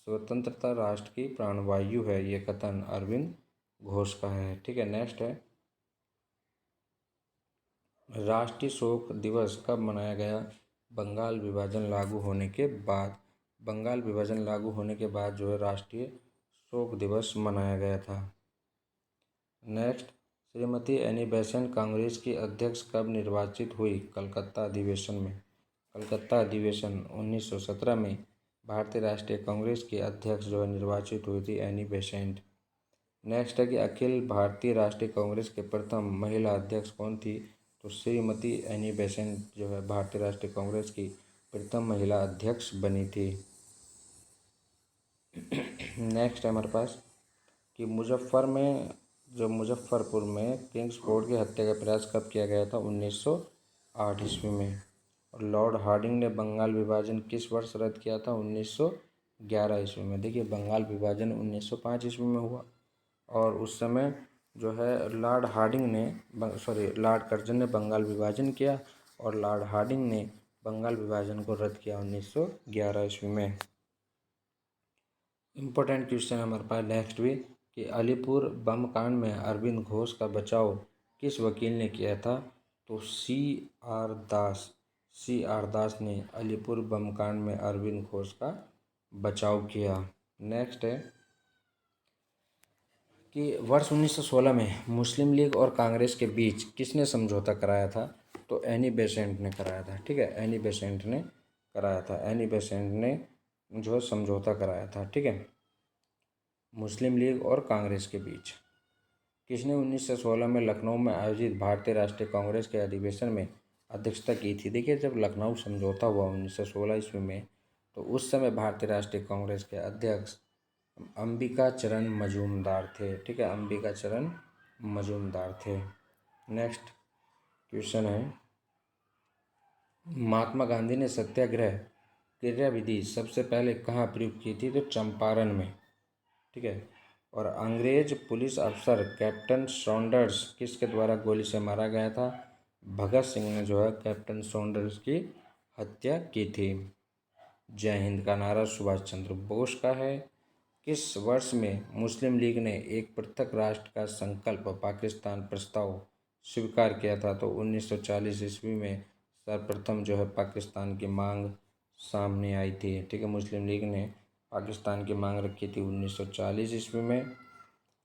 स्वतंत्रता राष्ट्र की प्राणवायु है, यह कथन अरविंद घोष का है। ठीक है, नेक्स्ट है राष्ट्रीय शोक दिवस कब मनाया गया? बंगाल विभाजन लागू होने के बाद। बंगाल विभाजन लागू होने के बाद जो है राष्ट्रीय शोक दिवस मनाया गया था। Next, Shrimati Annie Besant Congress की अध्यक्ष कब निर्वाचित हुई? कलकत्ता अधिवेशन में। कलकत्ता अधिवेशन 1917 में भारतीय राष्ट्रीय कांग्रेस की अध्यक्ष जो है निर्वाचित हुई थी एनी बेसेंट। नेक्स्ट है कि अखिल भारतीय राष्ट्रीय कांग्रेस के प्रथम महिला अध्यक्ष कौन थी? तो श्रीमती एनी बेसेंट जो है भारतीय राष्ट्रीय कांग्रेस की प्रथम महिला अध्यक्ष बनी थी। नेक्स्ट है हमारे पास कि मुजफ्फरपुर में किंग्स फोर्ड की हत्या का प्रयास कब किया गया था? 1908 ईस्वी में। और लॉर्ड हार्डिंग ने बंगाल विभाजन किस वर्ष रद्द किया था? 1911 ईस्वी में। देखिए, बंगाल विभाजन 1905 ईस्वी में हुआ और उस समय जो है लॉर्ड कर्जन ने बंगाल विभाजन किया और लॉर्ड हार्डिंग ने बंगाल विभाजन को रद्द किया 1911 ईस्वी में। इम्पोर्टेंट क्वेश्चन हमारे पास नेक्स्ट भी कि अलीपुर बम कांड में अरविंद घोष का बचाव किस वकील ने किया था? तो सी आर दास ने अलीपुर बम कांड में अरविंद घोष का बचाव किया। नेक्स्ट है कि वर्ष 1916 में मुस्लिम लीग और कांग्रेस के बीच किसने समझौता कराया था? तो एनी बेसेंट ने कराया था। ठीक है, एनी बेसेंट ने कराया था। एनी बेसेंट ने जो है समझौता कराया था। ठीक है, मुस्लिम लीग और कांग्रेस के बीच। किसने 1916 में लखनऊ में आयोजित भारतीय राष्ट्रीय कांग्रेस के अधिवेशन में अध्यक्षता की थी? देखिए, जब लखनऊ समझौता हुआ 1916 ईस्वी में तो उस समय भारतीय राष्ट्रीय कांग्रेस के अध्यक्ष अंबिका चरण मजूमदार थे। ठीक है, अंबिका चरण मजूमदार थे। नेक्स्ट क्वेश्चन है महात्मा गांधी ने सत्याग्रह क्रियाविधि सबसे पहले कहाँ प्रयुक्त की थी? तो चंपारण में। ठीक है, और अंग्रेज पुलिस अफसर कैप्टन सॉन्डर्स किसके द्वारा गोली से मारा गया था? भगत सिंह ने जो है कैप्टन सॉन्डर्स की हत्या की थी। जय हिंद का नारा सुभाष चंद्र बोस का है। किस वर्ष में मुस्लिम लीग ने एक पृथक राष्ट्र का संकल्प पाकिस्तान प्रस्ताव स्वीकार किया था? तो 1940 ईस्वी में सर्वप्रथम जो है पाकिस्तान की मांग सामने आई थी। ठीक है, मुस्लिम लीग ने पाकिस्तान की मांग रखी थी 1940 ईस्वी में।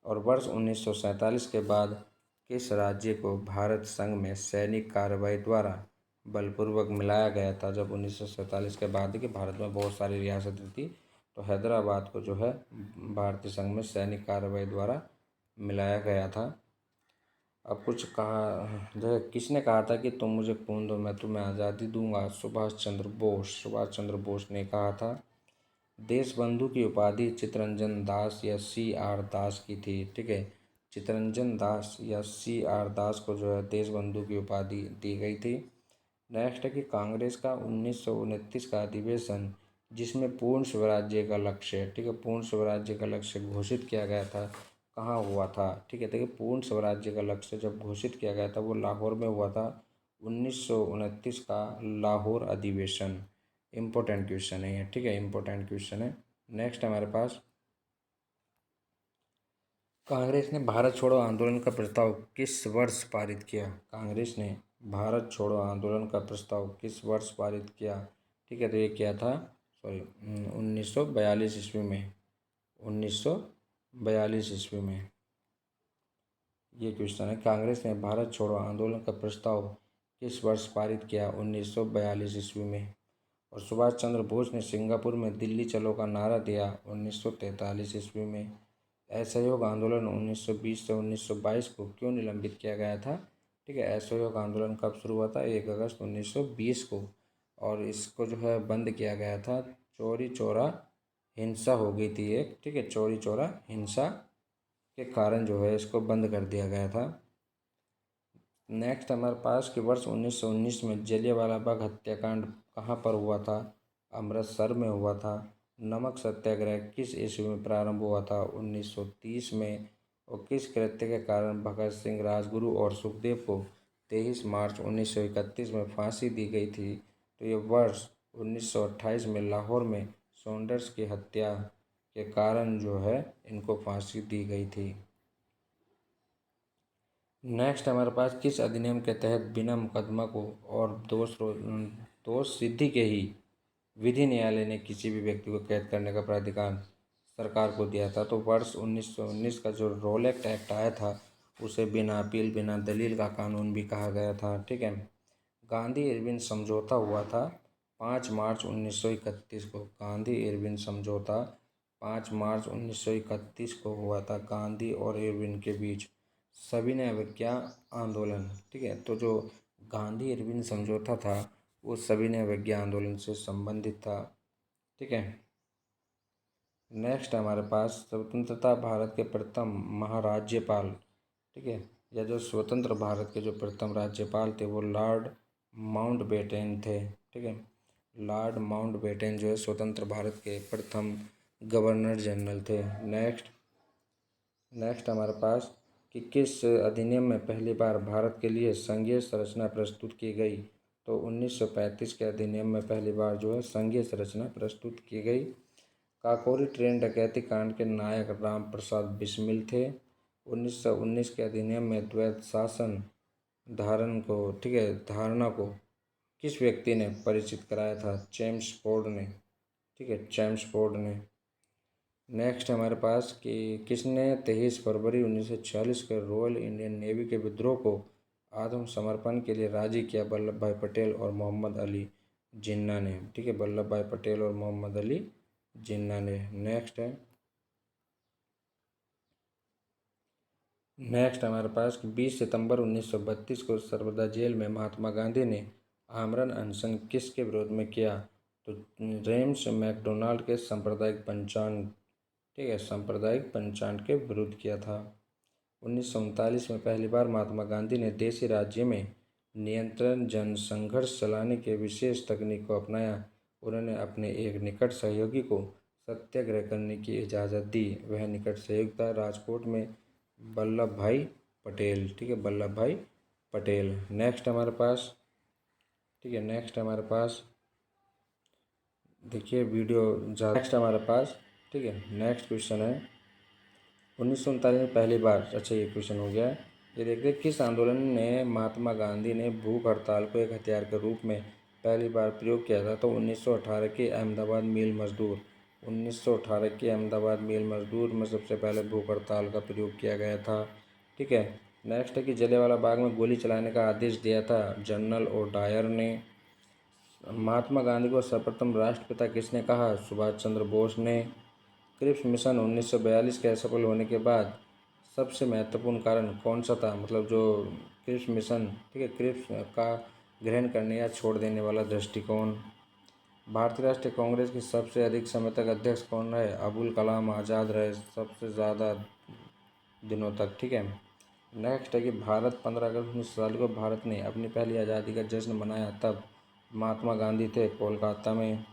और वर्ष 1947 के बाद किस राज्य को भारत संघ में सैनिक कार्रवाई द्वारा बलपूर्वक मिलाया गया था? जब 1947 के बाद कि भारत में बहुत सारी रियासतें थी तो हैदराबाद को जो है भारतीय संघ में सैनिक कार्रवाई द्वारा मिलाया गया था। अब कुछ कहा जो है किसने कहा था कि तुम मुझे खून दो मैं तुम्हें आज़ादी दूंगा? सुभाष चंद्र बोस ने कहा था। देशबंधु की उपाधि चित्तरंजन दास या सी आर दास की थी। ठीक है, चित्तरंजन दास या सी आर दास को जो है देशबंधु की उपाधि दी गई थी। नेक्स्ट है कि कांग्रेस का 1929 का अधिवेशन जिसमें पूर्ण स्वराज्य का लक्ष्य, ठीक है, पूर्ण स्वराज्य का लक्ष्य घोषित किया गया था, कहाँ हुआ था? ठीक है, देखिए, पूर्ण स्वराज्य का लक्ष्य जब घोषित किया गया था वो लाहौर में हुआ था। 1929 का लाहौर अधिवेशन। इम्पोर्टेंट क्वेश्चन है ये। ठीक है, इम्पोर्टेंट क्वेश्चन है। नेक्स्ट हमारे पास कांग्रेस ने भारत छोड़ो आंदोलन का प्रस्ताव किस वर्ष पारित किया? कांग्रेस ने भारत छोड़ो आंदोलन का प्रस्ताव किस वर्ष पारित किया? ठीक है, तो ये किया था 1942 ईस्वी में। 1942 ईस्वी में ये क्वेश्चन है। कांग्रेस ने भारत छोड़ो आंदोलन का प्रस्ताव किस वर्ष पारित किया? 1942 ईस्वी में। और सुभाष चंद्र बोस ने सिंगापुर में दिल्ली चलो का नारा दिया 1943 ईस्वी में। असहयोग आंदोलन 1920 से 1922 को क्यों निलंबित किया गया था? ठीक है, असहयोग आंदोलन कब शुरू हुआ था? 1 अगस्त 1920 को। और इसको जो है बंद किया गया था, चौरी चौरा हिंसा हो गई थी एक। ठीक है, चौरी चौरा हिंसा के कारण जो है इसको बंद कर दिया गया था। नेक्स्ट हमारे पास कि वर्ष 1919 में जलियांवाला बाग हत्याकांड कहाँ पर हुआ था? अमृतसर में हुआ था। नमक सत्याग्रह किस ईस्वी में प्रारंभ हुआ था? 1930 में। और किस कृत्य के कारण भगत सिंह, राजगुरु और सुखदेव को 23 मार्च 1931 में फांसी दी गई थी? तो ये वर्ष 1928 में लाहौर में सॉन्डर्स की हत्या के कारण जो है इनको फांसी दी गई थी। नेक्स्ट हमारे पास किस अधिनियम के तहत बिना मुकदमा को और दोष सिद्धि के ही विधि न्यायालय ने किसी भी व्यक्ति को कैद करने का प्राधिकार सरकार को दिया था? तो वर्ष 1919 का जो रोलेक्ट एक्ट आया था उसे बिना अपील बिना दलील का कानून भी कहा गया था। ठीक है। गांधी इरविन समझौता हुआ था 5 मार्च 1931 को। गांधी इरविन समझौता 5 मार्च 1931 को हुआ था गांधी और इरविन के बीच। सविनय अवज्ञा आंदोलन। ठीक है। तो जो गांधी इरविन समझौता था वो सविनय अवज्ञा आंदोलन से संबंधित था। ठीक है। नेक्स्ट हमारे पास स्वतंत्रता भारत के प्रथम महाराज्यपाल। ठीक है। या जो स्वतंत्र भारत के जो प्रथम राज्यपाल थे वो लॉर्ड माउंटबेटन थे। ठीक है। लॉर्ड माउंटबेटन जो है स्वतंत्र भारत के प्रथम गवर्नर जनरल थे। नेक्स्ट हमारे पास कि किस अधिनियम में पहली बार भारत के लिए संघीय संरचना प्रस्तुत की गई? तो 1935 के अधिनियम में पहली बार जो है संघीय संरचना प्रस्तुत की गई। काकोरी ट्रेन डकैती कांड के नायक राम प्रसाद बिस्मिल थे। 1919 के अधिनियम में द्वैत शासन धारणा को किस व्यक्ति ने परिचित कराया था? जेम्स फोर्ड ने। ठीक है, जेम्स फोर्ड ने। नेक्स्ट हमारे पास कि किसने 23 फरवरी 1946 के रॉयल इंडियन नेवी के विद्रोह को आत्मसमर्पण के लिए राजी किया? वल्लभ भाई पटेल और मोहम्मद अली जिन्ना ने। ठीक है, वल्लभ भाई पटेल और मोहम्मद अली जिन्ना ने। नेक्स्ट हमारे पास 20 सितंबर 1932 को सर्वदा जेल में महात्मा गांधी ने आमरण अनशन किसके विरोध में किया? तो जेम्स मैकडोनाल्ड के सांप्रदायिक पंचांग। ठीक है, सांप्रदायिक पंचांग के विरुद्ध किया था। 1939 में पहली बार महात्मा गांधी ने देशी राज्य में नियंत्रण जन संघर्ष चलाने के विशेष तकनीक को अपनाया। उन्होंने अपने एक निकट सहयोगी को सत्याग्रह करने की इजाज़त दी। वह निकट सहयोगी था राजकोट में वल्लभ भाई पटेल। ठीक है, वल्लभ भाई पटेल। नेक्स्ट हमारे पास देखिए वीडियो ज़्यादा। नेक्स्ट हमारे पास ठीक है, नेक्स्ट क्वेश्चन है 1939 में पहली बार। अच्छा, ये क्वेश्चन हो गया। ये देखते किस आंदोलन ने महात्मा गांधी ने भूख हड़ताल को एक हथियार के रूप में पहली बार प्रयोग किया था? तो 1918 के अहमदाबाद मिल मजदूर। 1918 के अहमदाबाद मिल मजदूर में सबसे पहले भूख हड़ताल का प्रयोग किया गया था। ठीक है। नेक्स्ट है कि जलियांवाला बाग में गोली चलाने का आदेश दिया था जनरल ओडायर ने। महात्मा गांधी को सर्वप्रथम राष्ट्रपिता किसने कहा? सुभाष चंद्र बोस ने। क्रिप्स मिशन 1942 के असफल होने के बाद सबसे महत्वपूर्ण कारण कौन सा था? मतलब जो क्रिप्स मिशन, ठीक है, क्रिप्स का ग्रहण करने या छोड़ देने वाला दृष्टिकोण। भारतीय राष्ट्रीय कांग्रेस की सबसे अधिक समय तक अध्यक्ष कौन रहे? अबुल कलाम आज़ाद रहे सबसे ज़्यादा दिनों तक। ठीक है। नेक्स्ट है कि भारत 15 अगस्त 1947 को भारत ने अपनी पहली आज़ादी का जश्न मनाया, तब महात्मा गांधी थे कोलकाता में।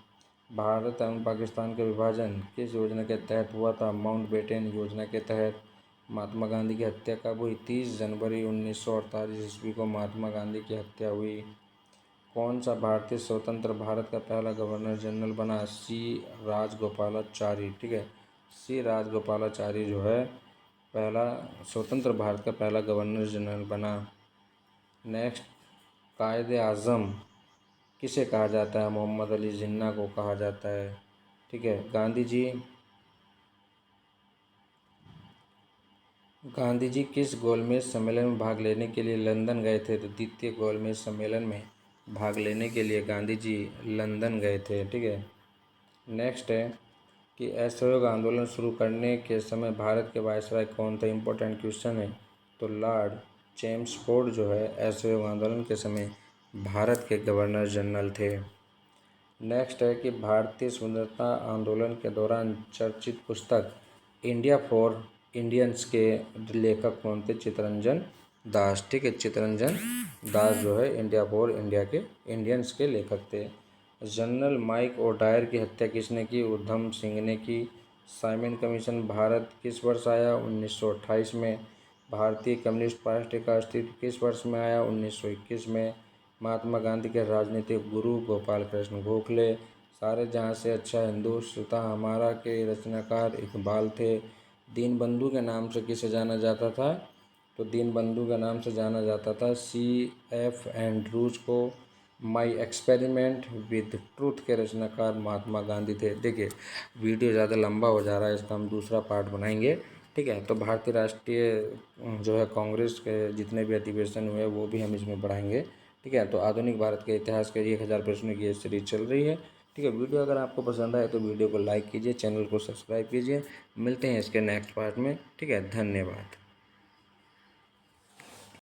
भारत एवं पाकिस्तान का विभाजन किस योजना के तहत हुआ था? माउंटबेटन योजना के तहत। महात्मा गांधी की हत्या कब हुई? 30 जनवरी 1948 ईस्वी को महात्मा गांधी की हत्या हुई। कौन सा भारतीय स्वतंत्र भारत का पहला गवर्नर जनरल बना? सी राजगोपालाचारी। ठीक है, सी राजगोपालाचारी जो है पहला स्वतंत्र भारत का पहला गवर्नर जनरल बना। नेक्स्ट, कायदे आज़म किसे कहा जाता है? मोहम्मद अली जिन्ना को कहा जाता है। ठीक है। गांधी जी किस गोलमेज सम्मेलन में भाग लेने के लिए लंदन गए थे? तो द्वितीय गोलमेज सम्मेलन में भाग लेने के लिए गांधी जी लंदन गए थे। ठीक है। नेक्स्ट है कि असहयोग आंदोलन शुरू करने के समय भारत के वायसराय कौन थे? इम्पोर्टेंट क्वेश्चन है। तो लॉर्ड चेम्सफोर्ड जो है असहयोग आंदोलन के समय भारत के गवर्नर जनरल थे। नेक्स्ट है कि भारतीय स्वतंत्रता आंदोलन के दौरान चर्चित पुस्तक इंडिया फॉर इंडियंस के लेखक कौन थे? चित्तरंजन दास। ठीक है, चित्तरंजन दास जो है इंडिया फॉर इंडिया के इंडियंस के लेखक थे। जनरल माइक ओडायर की हत्या किसने की? उधम सिंह ने की। साइमन कमीशन भारत किस वर्ष आया? 1928 में। भारतीय कम्युनिस्ट पार्टी का अस्तित्व किस वर्ष में आया? 1921 में। महात्मा गांधी के राजनीतिक गुरु गोपाल कृष्ण गोखले। सारे जहाँ से अच्छा हिंदुस्तां हमारा के रचनाकार इकबाल थे। दीनबंधु के नाम से किसे जाना जाता था? तो दीनबंधु के नाम से जाना जाता था C.F. एंड्रूज को। माई एक्सपेरिमेंट विद ट्रूथ के रचनाकार महात्मा गांधी थे। देखिए वीडियो ज़्यादा लंबा हो जा रहा है, इसका हम दूसरा पार्ट बनाएंगे। ठीक है, तो भारतीय राष्ट्रीय जो है कांग्रेस के जितने भी अधिवेशन हुए वो भी हम इसमें बढ़ाएंगे। ठीक है, तो आधुनिक भारत के इतिहास के 1000 प्रश्नों की ये सीरीज चल रही है। ठीक है, वीडियो अगर आपको पसंद आए तो वीडियो को लाइक कीजिए, चैनल को सब्सक्राइब कीजिए। मिलते हैं इसके नेक्स्ट पार्ट में। ठीक है, धन्यवाद।